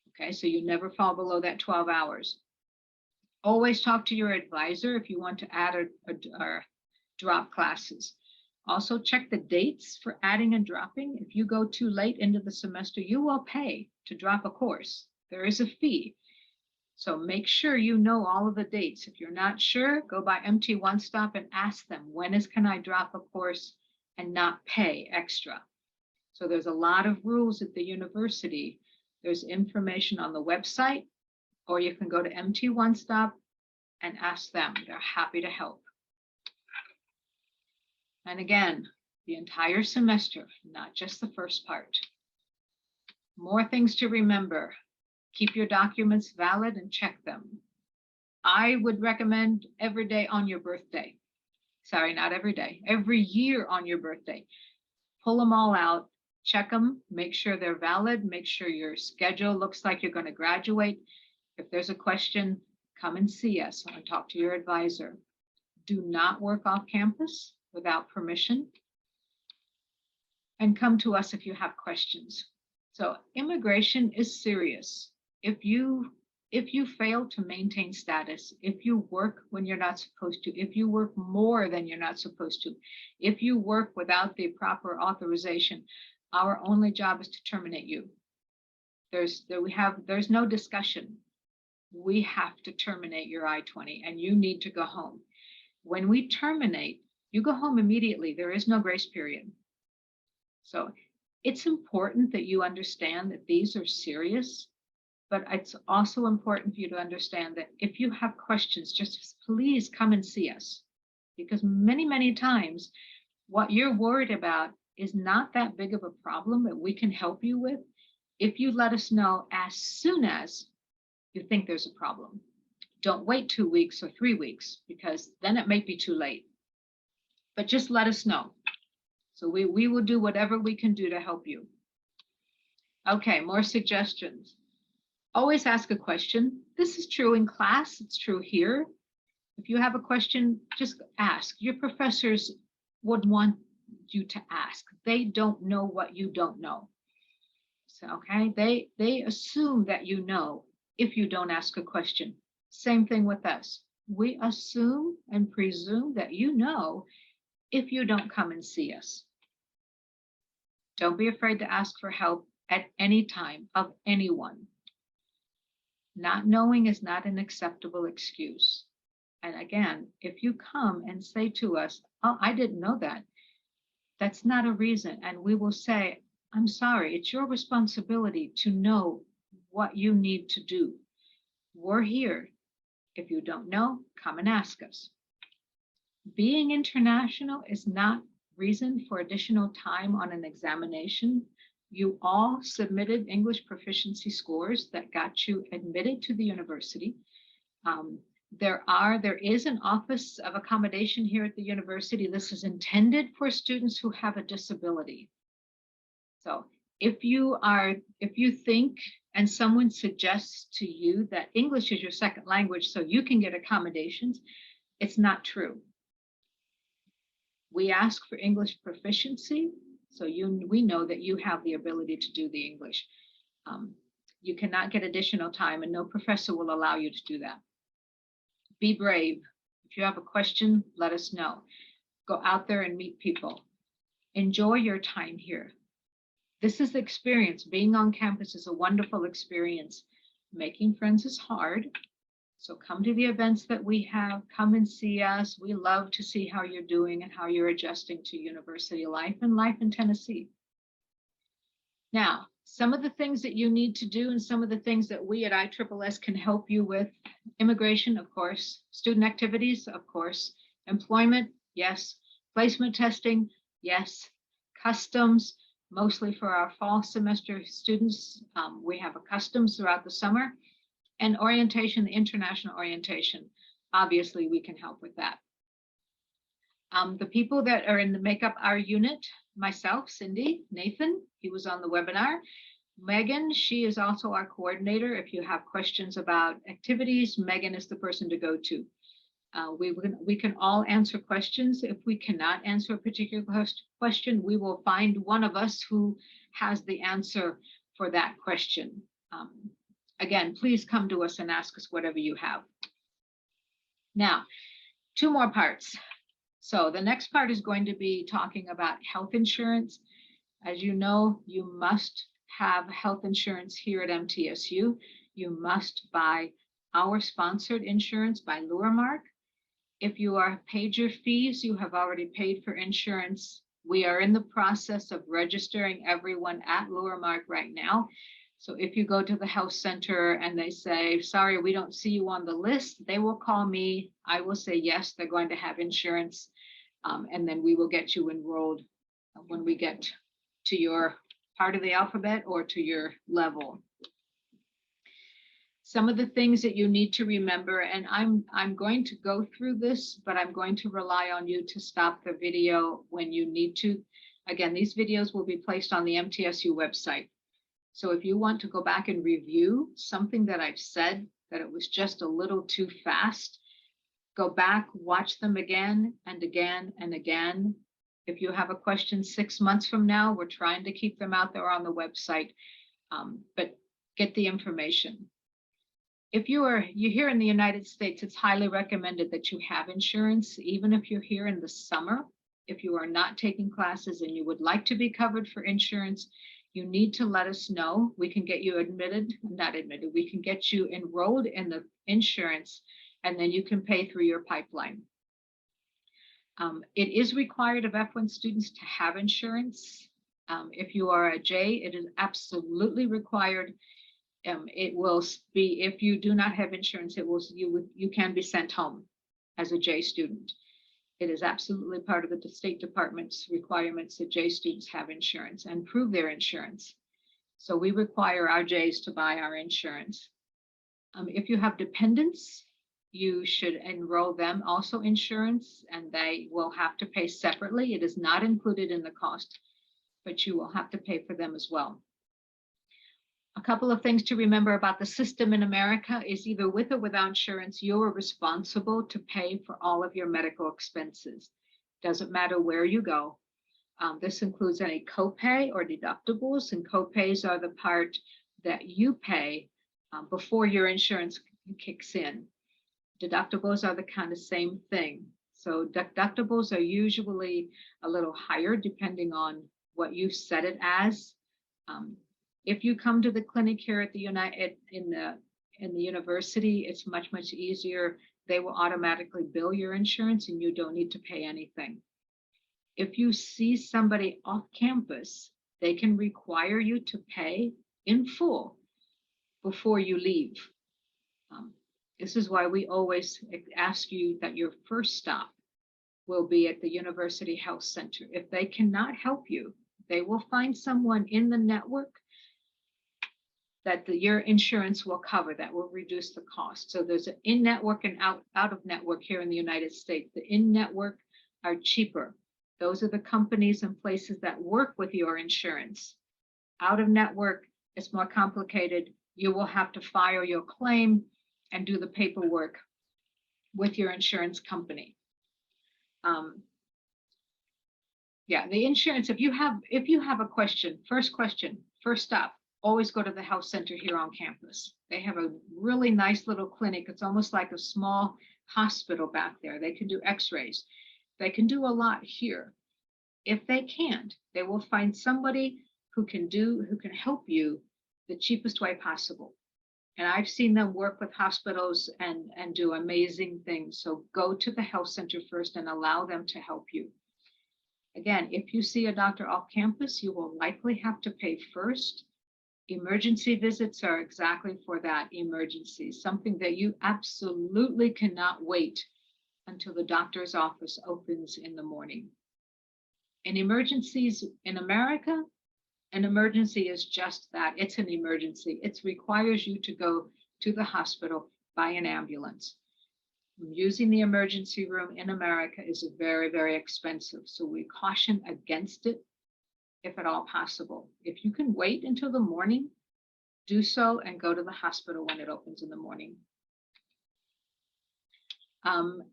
Okay, so you never fall below that 12 hours. Always talk to your advisor if you want to add or drop classes. Also check the dates for adding and dropping. If you go too late into the semester, you will pay to drop a course. There is a fee. So make sure you know all of the dates. If you're not sure, go by MT One Stop and ask them, can I drop a course and not pay extra? So there's a lot of rules at the university. There's information on the website, or you can go to MT One Stop and ask them. They're happy to help. And again, the entire semester, not just the first part. More things to remember. Keep your documents valid and check them. I would recommend every day on your birthday. Sorry, not every day. Every year on your birthday. Pull them all out, check them, make sure they're valid, make sure your schedule looks like you're going to graduate. If there's a question, come and see us and talk to your advisor. Do not work off campus without permission, and come to us if you have questions. So immigration is serious. If you fail to maintain status, if you work when you're not supposed to, if you work more than you're not supposed to, if you work without the proper authorization, our only job is to terminate you. There's no discussion. We have to terminate your I-20 and you need to go home. When we terminate, you go home immediately. There is no grace period. So it's important that you understand that these are serious, but it's also important for you to understand that if you have questions, just please come and see us. Because many, many times what you're worried about is not that big of a problem that we can help you with if you let us know as soon as you think there's a problem. Don't wait 2 weeks or 3 weeks, because then it may be too late. But just let us know. So we will do whatever we can do to help you. Okay, more suggestions. Always ask a question. This is true in class. It's true here. If you have a question, just ask. Your professors would want you to ask. They don't know what you don't know. So, okay, they assume that you know if you don't ask a question. Same thing with us. We assume and presume that you know if you don't come and see us. Don't be afraid to ask for help at any time of anyone. Not knowing is not an acceptable excuse. And again, if you come and say to us, oh, I didn't know that, that's not a reason. And we will say, I'm sorry, it's your responsibility to know what you need to do. We're here. If you don't know, come and ask us. Being international is not reason for additional time on an examination. You all submitted English proficiency scores that got you admitted to the university. There is an office of accommodation here at the university. This is intended for students who have a disability. So if you think and someone suggests to you that English is your second language so you can get accommodations, it's not true. We ask for English proficiency, so we know that you have the ability to do the English. You cannot get additional time, and no professor will allow you to do that. Be brave. If you have a question, let us know. Go out there and meet people. Enjoy your time here. This is the experience. Being on campus is a wonderful experience. Making friends is hard. So come to the events that we have. Come and see us. We love to see how you're doing and how you're adjusting to university life and life in Tennessee. Now, some of the things that you need to do and some of the things that we at ISSS can help you with: immigration, of course; student activities, of course; employment, yes; placement testing, yes; customs, mostly for our fall semester students. We have a customs throughout the summer; and orientation, international orientation. Obviously, we can help with that. The people that are in the Make Up Our unit: myself, Cindy, Nathan, he was on the webinar; Megan, she is also our coordinator. If you have questions about activities, Megan is the person to go to. We can all answer questions. If we cannot answer a particular question, we will find one of us who has the answer for that question. Again, please come to us and ask us whatever you have. Now, 2 more parts. So the next part is going to be talking about health insurance. As you know, you must have health insurance here at MTSU. You must buy our sponsored insurance by Luramark. If you are paid your fees, you have already paid for insurance. We are in the process of registering everyone at Luramark right now. So if you go to the health center and they say, sorry, we don't see you on the list, they will call me. I will say, yes, they're going to have insurance. And then we will get you enrolled when we get to your part of the alphabet or to your level. Some of the things that you need to remember, and I'm going to go through this, but I'm going to rely on you to stop the video when you need to. Again, these videos will be placed on the MTSU website. So if you want to go back and review something that I've said, that it was just a little too fast, go back, watch them again and again and again. If you have a question 6 months from now, we're trying to keep them out there on the website, but get the information. If you're here in the United States, it's highly recommended that you have insurance, even if you're here in the summer. If you are not taking classes and you would like to be covered for insurance, you need to let us know. We can get you we can get you enrolled in the insurance, and then you can pay through your pipeline. It is required of F1 students to have insurance. If you are a J, it is absolutely required. It will be, if you do not have insurance, you can be sent home as a J student. It is absolutely part of the State Department's requirements that J students have insurance and prove their insurance. So we require our Js to buy our insurance. If you have dependents, you should enroll them also insurance, and they will have to pay separately. It is not included in the cost, but you will have to pay for them as well. A couple of things to remember about the system in America is either with or without insurance, you're responsible to pay for all of your medical expenses. Doesn't matter where you go. This includes any copay or deductibles, and copays are the part that you pay before your insurance kicks in. Deductibles are the kind of same thing. So deductibles are usually a little higher depending on what you set it as. If you come to the clinic here at the in the university, it's much easier. They will automatically bill your insurance and you don't need to pay anything. If you see somebody off campus, they can require you to pay in full before you leave. This is why we always ask you that your first stop will be at the University Health Center. If they cannot help you, they will find someone in the network that your insurance will cover, that will reduce the cost. So there's an in-network and out of network here in the United States. The in-network are cheaper. Those are the companies and places that work with your insurance. Out of network, it's more complicated. You will have to file your claim and do the paperwork with your insurance company. Yeah, the insurance, if you have a question, first stop, always go to the health center here on campus. They have a really nice little clinic. It's almost like a small hospital back there. They can do x-rays. They can do a lot here. If they can't, they will find somebody who can help you the cheapest way possible. And I've seen them work with hospitals and do amazing things. So go to the health center first and allow them to help you. Again, if you see a doctor off campus, you will likely have to pay first. Emergency visits are exactly for that, emergency, something that you absolutely cannot wait until the doctor's office opens in the morning. In emergencies in America, an emergency is just that. It's an emergency. It requires you to go to the hospital by an ambulance. Using the emergency room in America is very, very expensive. So we caution against it if at all possible. If you can wait until the morning, do so and go to the hospital when it opens in the morning.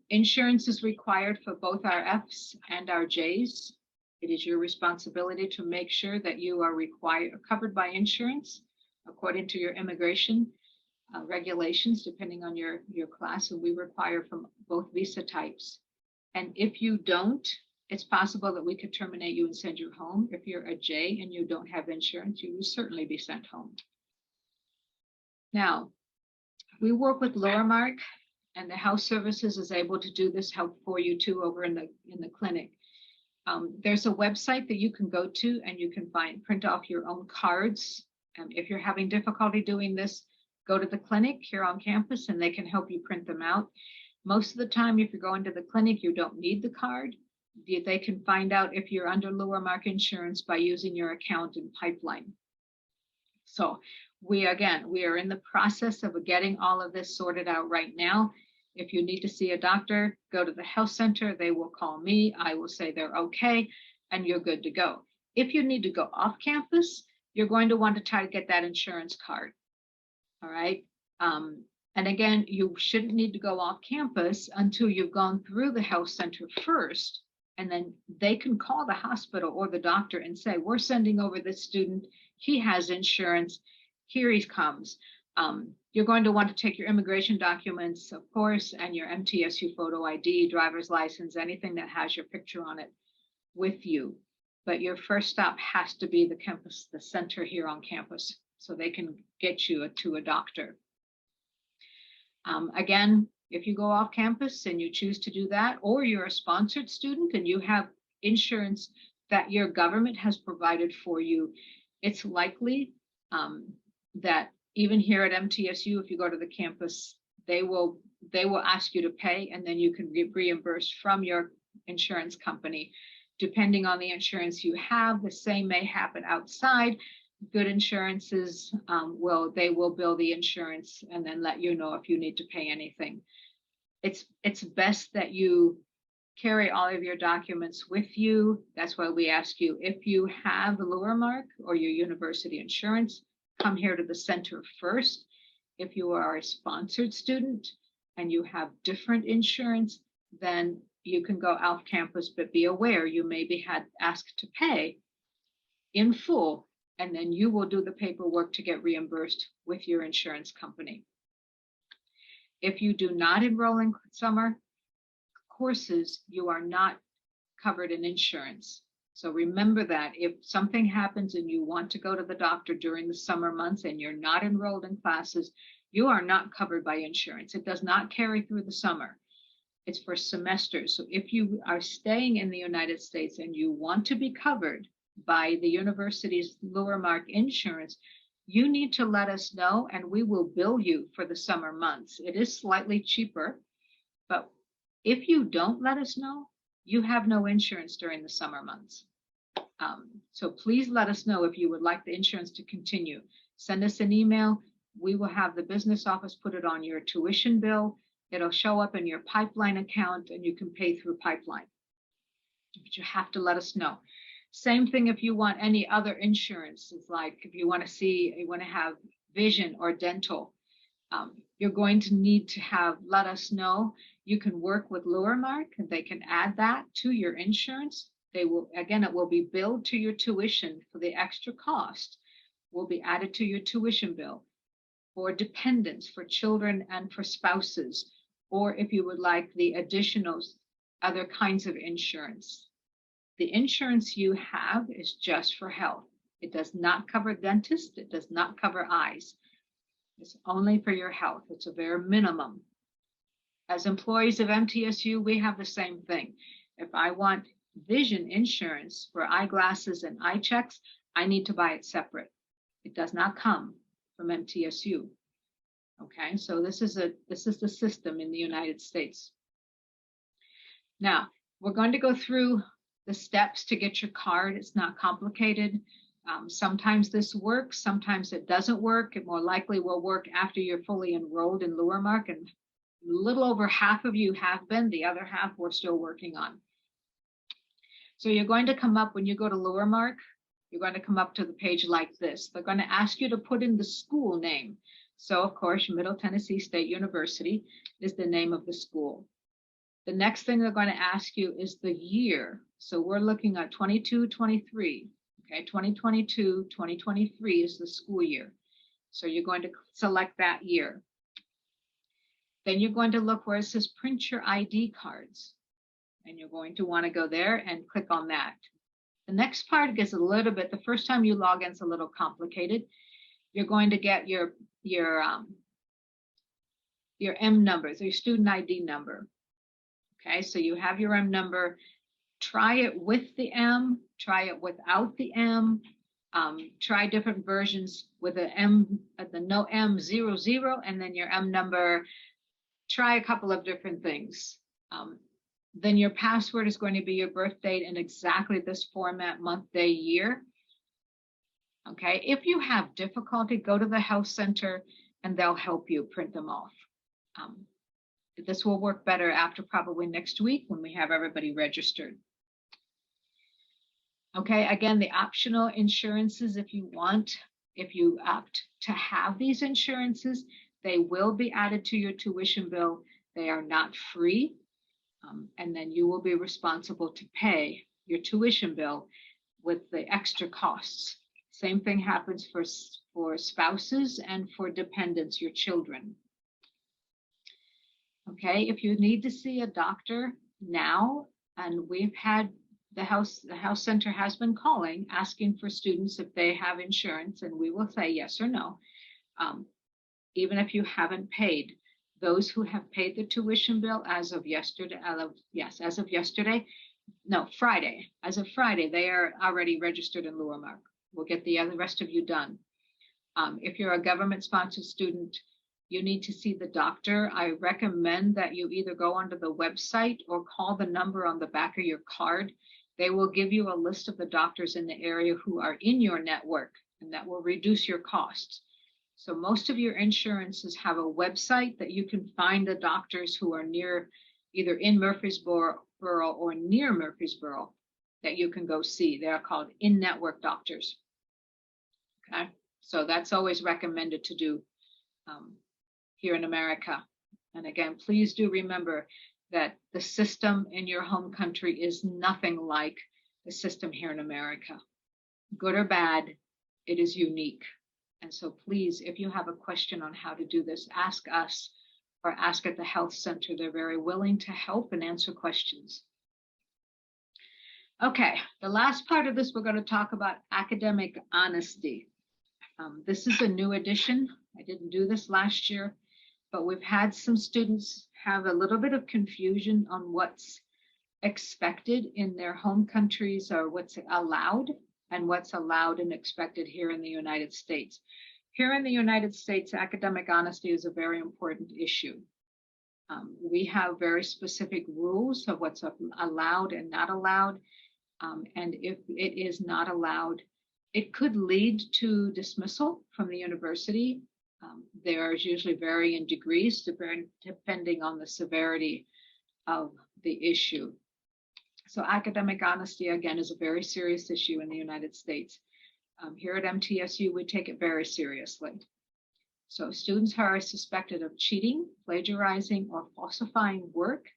Insurance is required for both our Fs and our Js. It is your responsibility to make sure that you are covered by insurance according to your immigration regulations, depending on your class, and we require from both visa types. And if you don't, it's possible that we could terminate you and send you home. If you're a J and you don't have insurance, you will certainly be sent home. Now, we work with Lowermark, and the health services is able to do this help for you too over in the clinic. There's a website that you can go to and you can print off your own cards. If you're having difficulty doing this, go to the clinic here on campus and they can help you print them out. Most of the time, if you're going to the clinic, you don't need the card. They can find out if you're under Lowermark insurance by using your account in Pipeline. So we are in the process of getting all of this sorted out right now. If you need to see a doctor, go to the health center. They will call me. I will say they're okay, and you're good to go. If you need to go off campus, you're going to want to try to get that insurance card. All right. And again, you shouldn't need to go off campus until you've gone through the health center first, and then they can call the hospital or the doctor and say, we're sending over this student. He has insurance. Here he comes. You're going to want to take your immigration documents, of course, and your MTSU photo ID, driver's license, anything that has your picture on it with you. But your first stop has to be the campus, the center here on campus, so they can get you to a doctor. Again, if you go off campus and you choose to do that, or you're a sponsored student and you have insurance that your government has provided for you, it's likely that even here at MTSU, if you go to the campus, they will ask you to pay, and then you can get reimbursed from your insurance company. Depending on the insurance you have, the same may happen outside. Good insurances they will bill the insurance and then let you know if you need to pay anything. It's best that you carry all of your documents with you. That's why we ask you, if you have the Lowermark or your university insurance, come here to the center first. If you are a sponsored student and you have different insurance, then you can go off campus, but be aware you may be asked to pay in full, and then you will do the paperwork to get reimbursed with your insurance company. If you do not enroll in summer courses, you are not covered in insurance. So remember that if something happens and you want to go to the doctor during the summer months and you're not enrolled in classes, you are not covered by insurance. It does not carry through the summer. It's for semesters. So if you are staying in the United States and you want to be covered by the university's lower mark insurance, you need to let us know and we will bill you for the summer months. It is slightly cheaper, but if you don't let us know, you have no insurance during the summer months. So please let us know if you would like the insurance to continue. Send us an email. We will have the business office put it on your tuition bill. It'll show up in your pipeline account and you can pay through pipeline. But you have to let us know. Same thing if you want any other insurances, like if you want to have vision or dental, you're going to need to let us know. You can work with Lowermark and they can add that to your insurance. They will, again, it will be billed to your tuition for the extra cost will be added to your tuition bill for dependents, for children and for spouses, or if you would like the additional other kinds of insurance. The insurance you have is just for health. It does not cover dentists. It does not cover eyes. It's only for your health. It's a very minimum. As employees of MTSU, we have the same thing. If I want vision insurance for eyeglasses and eye checks, I need to buy it separate. It does not come from MTSU. Okay, so this is the system in the United States. Now, we're going to go through the steps to get your card. It's not complicated. Sometimes this works, sometimes it doesn't work. It more likely will work after you're fully enrolled in Lowermark, and a little over half of you have been, the other half we're still working on. So you're going to come up, when you go to Lowermark, you're going to come up to the page like this. They're going to ask you to put in the school name. So of course, Middle Tennessee State University is the name of the school. The next thing they're going to ask you is the year. So we're looking at 22-23. Okay, 2022, 2023 is the school year. So you're going to select that year. Then you're going to look where it says print your ID cards. And you're going to want to go there and click on that. The next part gets a little bit, the first time you log in, it's a little complicated. You're going to get your M numbers, your student ID number. Okay, so you have your M number. Try it with the M, try it without the M. Try different versions with the M, the no M00, and then your M number. Try a couple of different things. Then your password is going to be your birth date in exactly this format, month, day, year. Okay, if you have difficulty, go to the health center and they'll help you print them off. This will work better after probably next week when we have everybody registered. Okay, again, the optional insurances, if you opt to have these insurances, they will be added to your tuition bill. They are not free. And then you will be responsible to pay your tuition bill with the extra costs. Same thing happens for spouses and for dependents, your children. Okay, if you need to see a doctor now, and we've had the Health Center has been calling, asking for students if they have insurance, and we will say yes or no, even if you haven't paid. Those who have paid the tuition bill as of yesterday, Friday. As of Friday, they are already registered in Lowermark. We'll get the rest of you done. If you're a government-sponsored student, you need to see the doctor. I recommend that you either go onto the website or call the number on the back of your card. They will give you a list of the doctors in the area who are in your network, and that will reduce your costs. So most of your insurances have a website that you can find the doctors who are near, either in Murfreesboro or near Murfreesboro, that you can go see. They are called in-network doctors. Okay. So that's always recommended to do here in America. And again, please do remember that the system in your home country is nothing like the system here in America. Good or bad, it is unique. And so please, if you have a question on how to do this, ask us or ask at the health center. They're very willing to help and answer questions. Okay, the last part of this, we're going to talk about academic honesty. This is a new addition. I didn't do this last year, but we've had some students have a little bit of confusion on what's expected in their home countries or what's allowed and what's allowed and expected here in the United States. Here in the United States, academic honesty is a very important issue. We have very specific rules of what's allowed and not allowed. And if it is not allowed, it could lead to dismissal from the university. There's usually varying degrees depending on the severity of the issue. So academic honesty, again, is a very serious issue in the United States. Here at MTSU, we take it very seriously. So students who are suspected of cheating, plagiarizing, or falsifying work,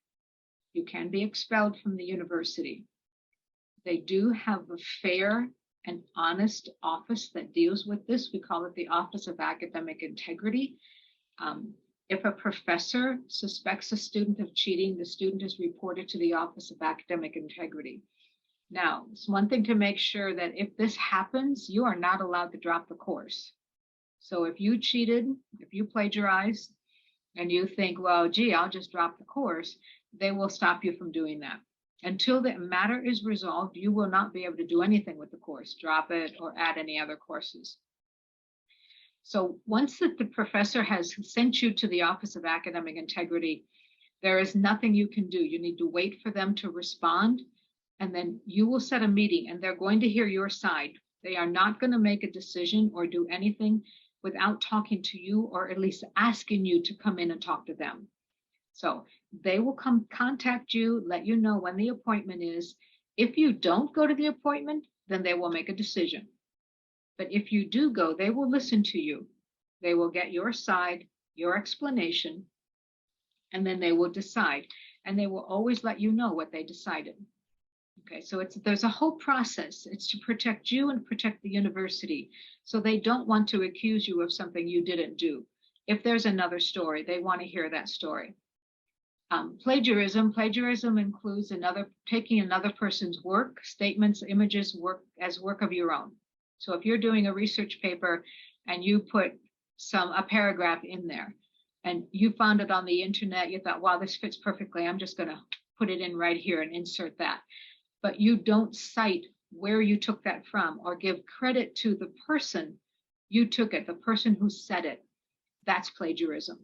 you can be expelled from the university. They do have a fair and honest office that deals with this. We call it the Office of Academic Integrity. If a professor suspects a student of cheating, the student is reported to the Office of Academic Integrity. Now, it's one thing to make sure that if this happens, you are not allowed to drop the course. So if you cheated, if you plagiarized, and you think, well, gee, I'll just drop the course, they will stop you from doing that. Until the matter is resolved, you will not be able to do anything with the course, drop it, or add any other courses. So once the professor has sent you to the Office of Academic Integrity, there is nothing you can do. You need to wait for them to respond, and then you will set a meeting, and they're going to hear your side. They are not going to make a decision or do anything without talking to you, or at least asking you to come in and talk to them. So they will come contact you, let you know when the appointment is. If you don't go to the appointment, then they will make a decision. But if you do go, they will listen to you. They will get your side, your explanation, and then they will decide. And they will always let you know what they decided. Okay, so there's a whole process. It's to protect you and protect the university. So they don't want to accuse you of something you didn't do. If there's another story, they want to hear that story. Plagiarism includes taking another person's work, statements, images, work of your own. So if you're doing a research paper and you put a paragraph in there and you found it on the internet, you thought, wow, this fits perfectly. I'm just going to put it in right here and insert that. But you don't cite where you took that from or give credit to the person you took it, the person who said it. That's plagiarism.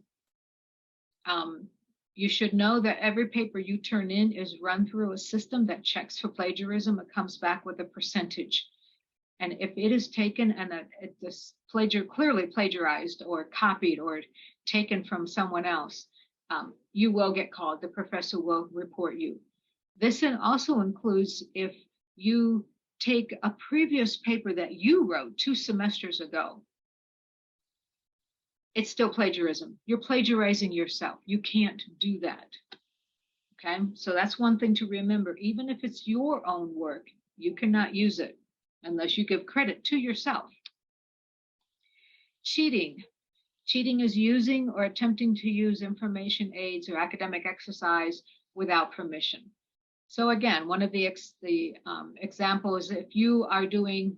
You should know that every paper you turn in is run through a system that checks for plagiarism. It comes back with a percentage. And if it is taken and it's clearly plagiarized or copied or taken from someone else, you will get called. The professor will report you. This also includes if you take a previous paper that you wrote 2 semesters ago. It's still plagiarism. You're plagiarizing yourself. You can't do that. Okay, so that's one thing to remember. Even if it's your own work, you cannot use it unless you give credit to yourself. Cheating. Cheating is using or attempting to use information aids or academic exercise without permission. So again, one of the examples, if you are doing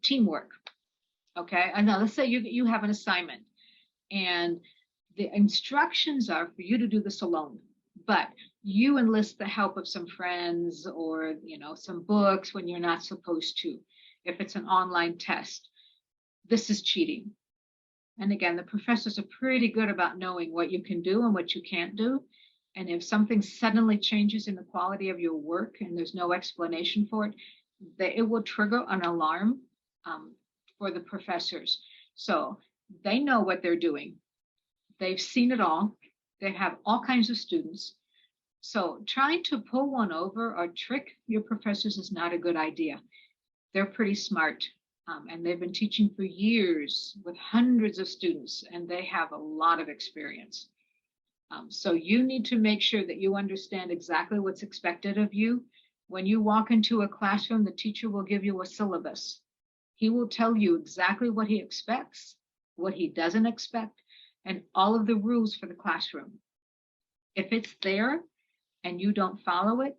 teamwork, okay, and now let's say you have an assignment and the instructions are for you to do this alone, but you enlist the help of some friends or some books when you're not supposed to. If it's an online test, this is cheating. And again, the professors are pretty good about knowing what you can do and what you can't do. And if something suddenly changes in the quality of your work and there's no explanation for it, it will trigger an alarm for the professors. So they know what they're doing. They've seen it all. They have all kinds of students. So trying to pull one over or trick your professors is not a good idea. They're pretty smart. and they've been teaching for years with hundreds of students, and they have a lot of experience. So you need to make sure that you understand exactly what's expected of you. When you walk into a classroom, the teacher will give you a syllabus. He will tell you exactly what he expects, what he doesn't expect, and all of the rules for the classroom. If it's there and you don't follow it,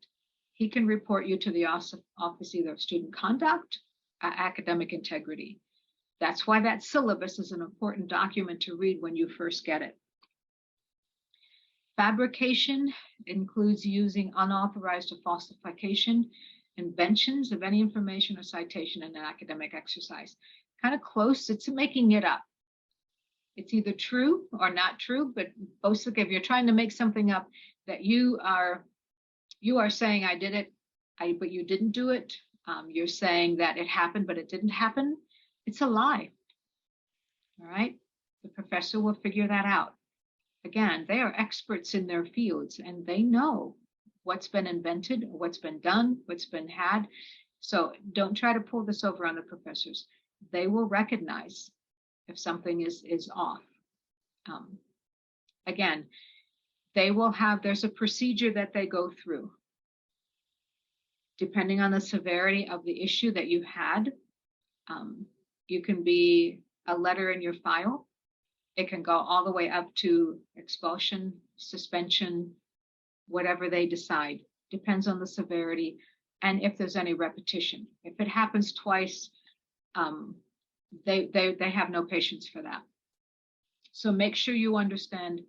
he can report you to the office either of student conduct or academic integrity. That's why that syllabus is an important document to read when you first get it. Fabrication includes using unauthorized or falsification, inventions of any information or citation in an academic exercise. Kind of close, it's making it up. It's either true or not true, but basically if you're trying to make something up that you are saying I did it, but you didn't do it, you're saying that it happened, but it didn't happen, it's a lie. All right, the professor will figure that out. Again, they are experts in their fields and they know what's been invented, what's been done, what's been had. So don't try to pull this over on the professors. They will recognize if something is off. Again, they will have, there's a procedure that they go through. Depending on the severity of the issue that you had, you can be a letter in your file. It can go all the way up to expulsion, suspension, whatever they decide. Depends on the severity and if there's any repetition. If it happens twice, they have no patience for that. So make sure you understand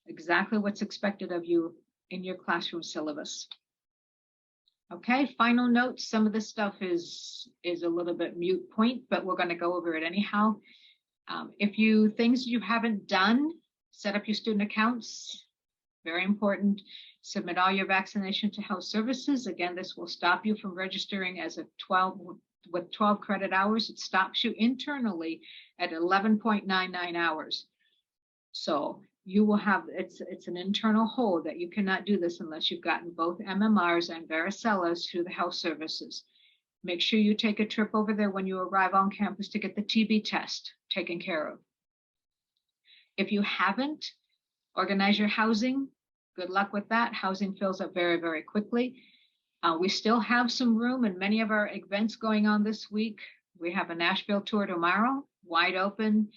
exactly what's expected of you in your classroom syllabus. Okay, final notes. Some of this stuff is a little bit moot point, but we're going to go over it anyhow. Things you haven't done, set up your student accounts, very important. Submit all your vaccination to health services. Again, this will stop you from registering as a 12 credit hours. It stops you internally at 11.99 hours. So you will have, it's an internal hold that you cannot do this unless you've gotten both MMRs and varicelas through the health services. Make sure you take a trip over there when you arrive on campus to get the TB test taken care of. If you haven't, organize your housing. Good luck with that. Housing fills up very, very quickly. We still have some room in many of our events going on this week. We have a Nashville tour tomorrow, wide open.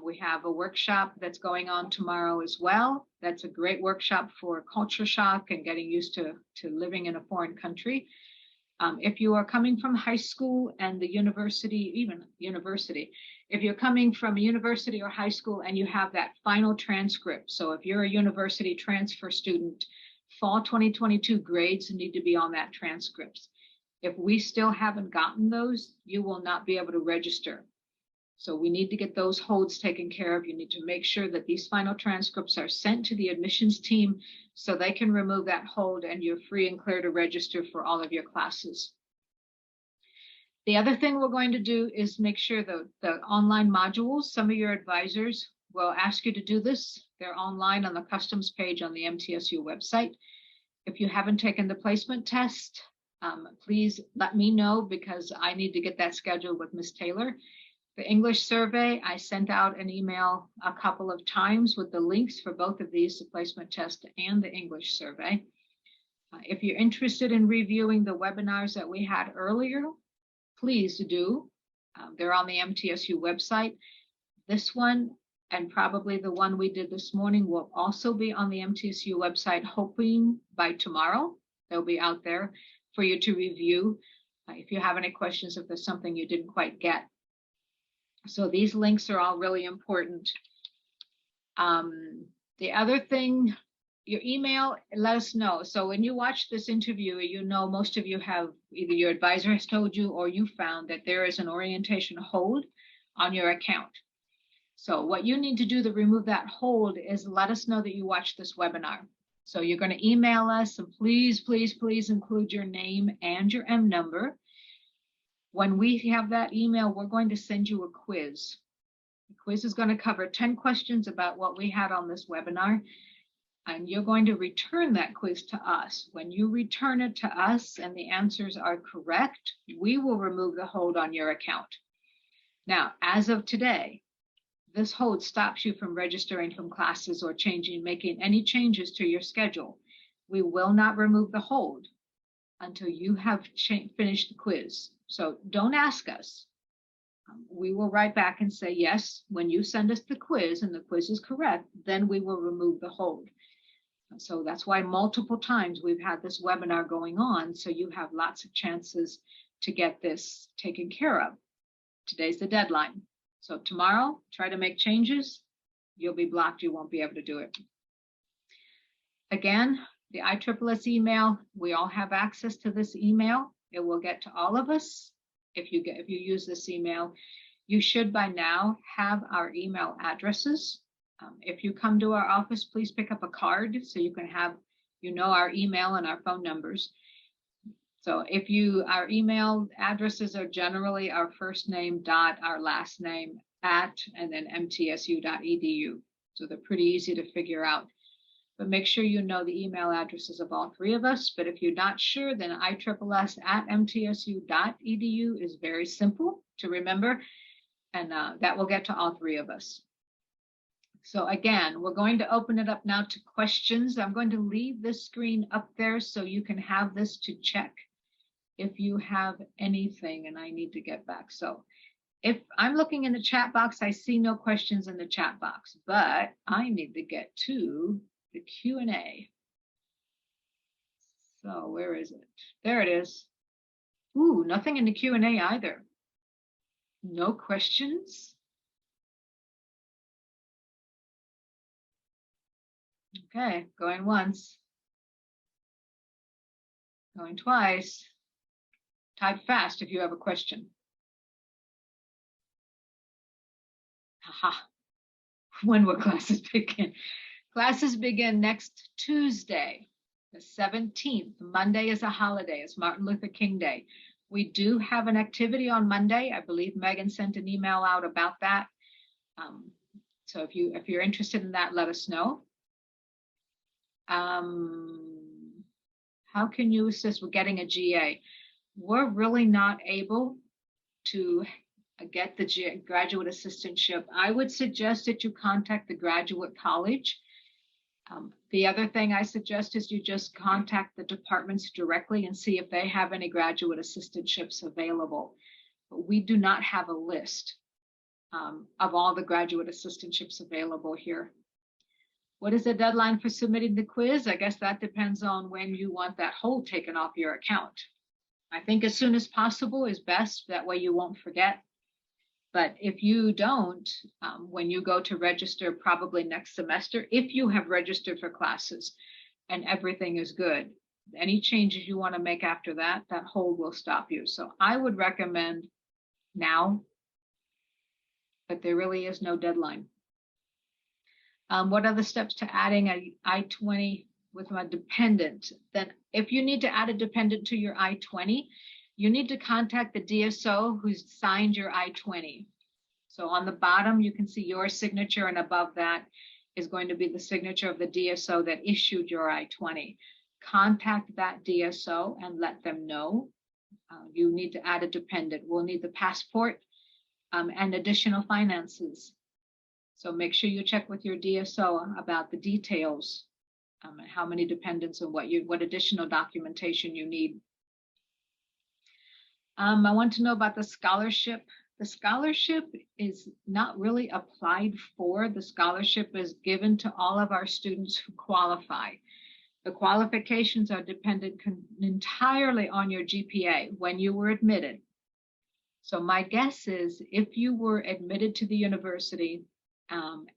We have a workshop that's going on tomorrow as well. That's a great workshop for culture shock and getting used to living in a foreign country. If you are coming from high school and the university, even university, if you're coming from a university or high school and you have that final transcript, so if you're a university transfer student, fall 2022 grades need to be on that transcript. If we still haven't gotten those, you will not be able to register. So we need to get those holds taken care of. You need to make sure that these final transcripts are sent to the admissions team so they can remove that hold and you're free and clear to register for all of your classes. The other thing we're going to do is make sure the online modules, some of your advisors will ask you to do this. They're online on the customs page on the MTSU website. If you haven't taken the placement test, please let me know because I need to get that scheduled with Ms. Taylor. The English survey, I sent out an email a couple of times with the links for both of these, the placement test and the English survey. If you're interested in reviewing the webinars that we had earlier, please do. They're on the MTSU website. This one and probably the one we did this morning will also be on the MTSU website, hoping by tomorrow. They'll be out there for you to review if you have any questions, if there's something you didn't quite get. So these links are all really important. The other thing, your email, let us know. So when you watch this interview, you know most of you have either your advisor has told you or you found that there is an orientation hold on your account. So what you need to do to remove that hold is let us know that you watched this webinar. So you're going to email us and please, please, please include your name and your M number. When we have that email, we're going to send you a quiz. The quiz is going to cover 10 questions about what we had on this webinar. and you're going to return that quiz to us. When you return it to us and the answers are correct, we will remove the hold on your account. Now, as of today, this hold stops you from registering from classes or making any changes to your schedule. We will not remove the hold until you have finished the quiz. So don't ask us. We will write back and say, yes, when you send us the quiz and the quiz is correct, then we will remove the hold. So that's why multiple times we've had this webinar going on, so you have lots of chances to get this taken care of. Today's the deadline. So tomorrow, try to make changes. You'll be blocked. You won't be able to do it. Again, the ISSS email, we all have access to this email. It will get to all of us if you use this email. You should by now have our email addresses. If you come to our office, please pick up a card so you can have, our email and our phone numbers. So our email addresses are generally our first name dot our last name at and then mtsu.edu. So they're pretty easy to figure out. But make sure you know the email addresses of all three of us. But if you're not sure, then ISSS@mtsu.edu is very simple to remember. And that will get to all three of us. So again, we're going to open it up now to questions. I'm going to leave this screen up there so you can have this to check if you have anything, and I need to get back. So if I'm looking in the chat box, I see no questions in the chat box, but I need to get to the Q&A. So where is it? There it is. Ooh, nothing in the Q&A either. No questions. Okay, going once. Going twice. Type fast if you have a question. Haha. When will classes begin? Classes begin next Tuesday, the 17th. Monday is a holiday. It's Martin Luther King Day. We do have an activity on Monday. I believe Megan sent an email out about that. So if you're interested in that, let us know. How can you assist with getting a GA? We're really not able to get the graduate assistantship. I would suggest that you contact the graduate college. The other thing I suggest is you just contact the departments directly and see if they have any graduate assistantships available. But we do not have a list of all the graduate assistantships available here. What is the deadline for submitting the quiz? I guess that depends on when you want that hold taken off your account. I think as soon as possible is best. That way you won't forget. But if you don't, when you go to register probably next semester, if you have registered for classes and everything is good, any changes you want to make after that, that hold will stop you. So I would recommend now, but there really is no deadline. What are the steps to adding a I-20 with my dependent? Then if you need to add a dependent to your I-20, you need to contact the DSO who's signed your I-20. So on the bottom, you can see your signature, and above that is going to be the signature of the DSO that issued your I-20. Contact that DSO and let them know you need to add a dependent. We'll need the passport and additional finances. So make sure you check with your DSO about the details, and how many dependents and what additional documentation you need. I want to know about the scholarship. The scholarship is not really applied for. The scholarship is given to all of our students who qualify. The qualifications are dependent entirely on your GPA when you were admitted. So my guess is if you were admitted to the university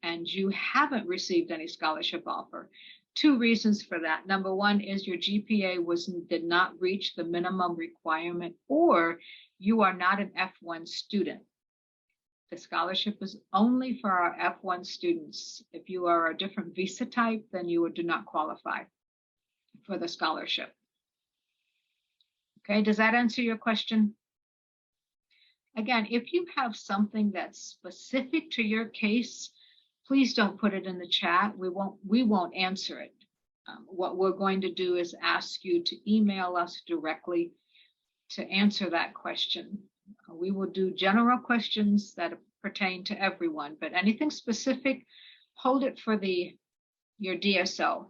and you haven't received any scholarship offer, two reasons for that. Number one is your GPA did not reach the minimum requirement, or you are not an F1 student. The scholarship is only for our F1 students. If you are a different visa type, then you do not qualify for the scholarship. Okay, does that answer your question? Again, if you have something that's specific to your case, please don't put it in the chat. We won't answer it. What we're going to do is ask you to email us directly to answer that question. We will do general questions that pertain to everyone, but anything specific, hold it for your DSO.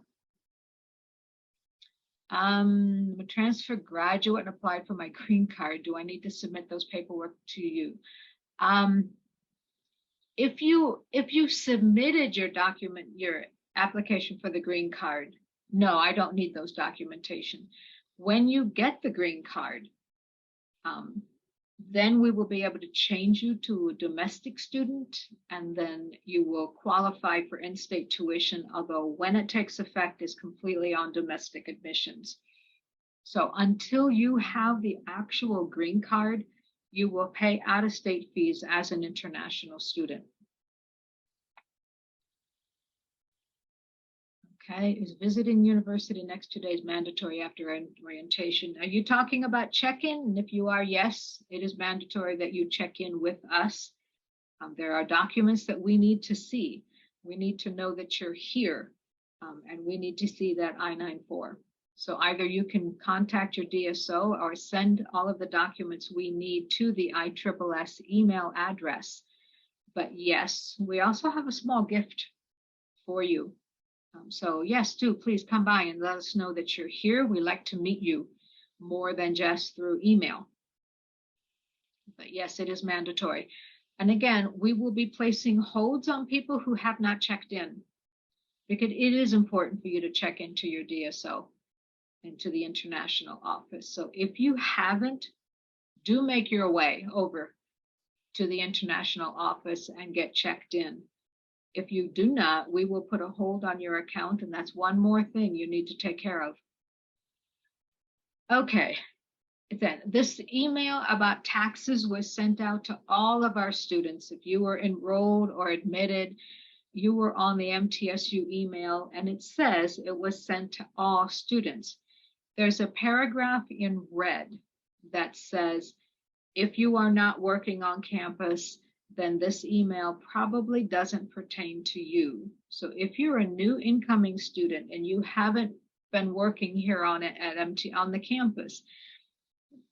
I'm a transfer graduate and applied for my green card. Do I need to submit those paperwork to you? If you submitted your application for the green card, no, I don't need those documentation. When you get the green card, then we will be able to change you to a domestic student, and then you will qualify for in-state tuition, although when it takes effect is completely on domestic admissions. So until you have the actual green card, you will pay out-of-state fees as an international student. Okay, is visiting university next 2 days mandatory after orientation? Are you talking about check-in? And if you are, yes, it is mandatory that you check in with us. There are documents that we need to see. We need to know that you're here, and we need to see that I-94. So either you can contact your DSO or send all of the documents we need to the ISSS email address. But yes, we also have a small gift for you. So yes, do please come by and let us know that you're here. We like to meet you more than just through email. But yes, it is mandatory. And again, we will be placing holds on people who have not checked in, because it is important for you to check into your DSO and to the international office. So if you haven't, do make your way over to the international office and get checked in. If you do not, we will put a hold on your account, and that's one more thing you need to take care of. Okay, then this email about taxes was sent out to all of our students. If you were enrolled or admitted, you were on the MTSU email, and it says it was sent to all students. There's a paragraph in red that says, if you are not working on campus, then this email probably doesn't pertain to you. So if you're a new incoming student and you haven't been working here on the campus,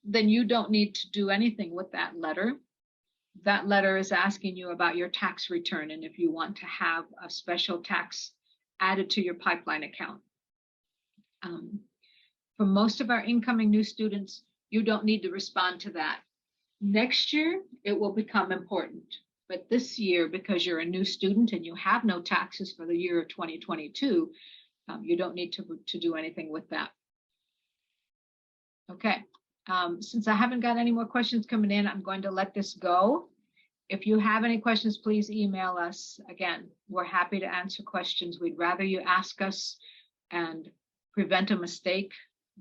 then you don't need to do anything with that letter. That letter is asking you about your tax return and if you want to have a special tax added to your pipeline account. For most of our incoming new students, you don't need to respond to that. Next year, it will become important. But this year, because you're a new student and you have no taxes for the year of 2022, you don't need to do anything with that. Okay, since I haven't got any more questions coming in, I'm going to let this go. If you have any questions, please email us. Again, we're happy to answer questions. We'd rather you ask us and prevent a mistake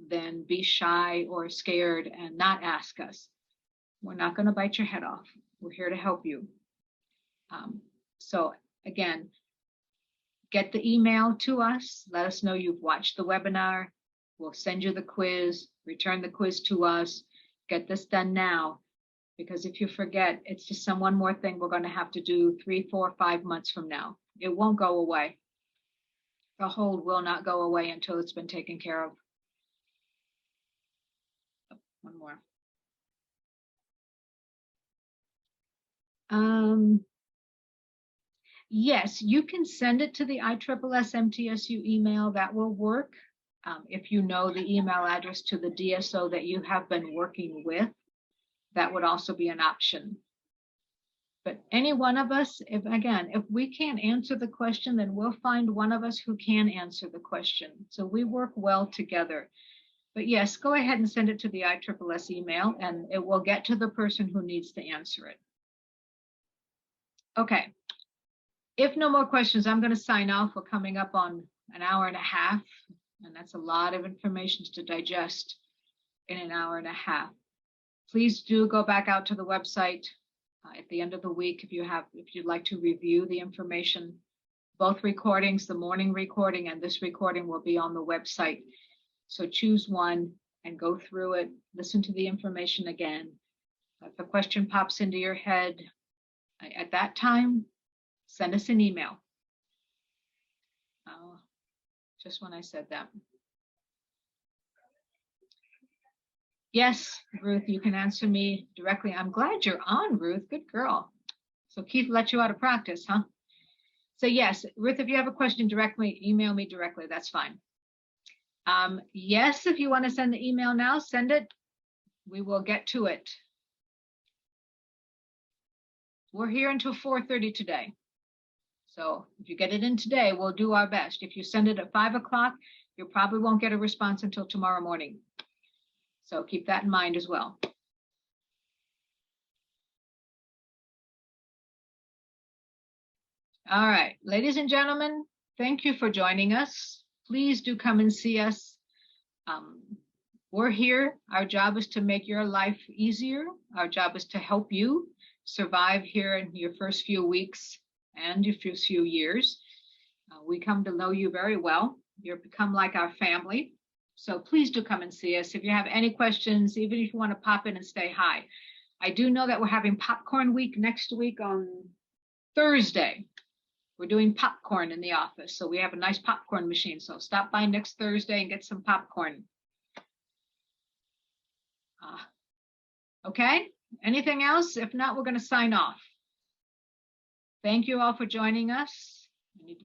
than be shy or scared and not ask us. We're not going to bite your head off. We're here to help you. So again, get the email to us. Let us know you've watched the webinar. We'll send you the quiz, return the quiz to us. Get this done now, because if you forget, it's just one more thing we're going to have to do 3, 4, 5 months from now. It won't go away. The hold will not go away until it's been taken care of. One more. Yes, you can send it to the ISSS MTSU email. That will work. If you know the email address to the DSO that you have been working with, that would also be an option. But any one of us, if we can't answer the question, then we'll find one of us who can answer the question. So we work well together. But yes, go ahead and send it to the ISSS email, and it will get to the person who needs to answer it. Okay. If no more questions, I'm going to sign off. We're coming up on an hour and a half, and that's a lot of information to digest in an hour and a half. Please do go back out to the website at the end of the week if you'd like to review the information. Both recordings, the morning recording and this recording, will be on the website. So choose one and go through it, listen to the information again. If a question pops into your head at that time, send us an email. just when I said that. Yes, Ruth, you can answer me directly. I'm glad you're on, Ruth. Good girl. So Keith let you out of practice, huh? So yes, Ruth, if you have a question directly, email me directly. That's fine. Yes, if you want to send the email now, send it. We will get to it. We're here until 4:30 today. So if you get it in today, we'll do our best. If you send it at 5 o'clock, you probably won't get a response until tomorrow morning. So keep that in mind as well. All right, ladies and gentlemen, thank you for joining us. Please do come and see us. We're here. Our job is to make your life easier. Our job is to help you survive here in your first few weeks and your first few years. We come to know you very well. You've become like our family. So please do come and see us. If you have any questions, even if you want to pop in and say hi. I do know that we're having popcorn week next week on Thursday. We're doing popcorn in the office. So we have a nice popcorn machine. So stop by next Thursday and get some popcorn. Okay, anything else? If not, we're going to sign off. Thank you all for joining us. I need to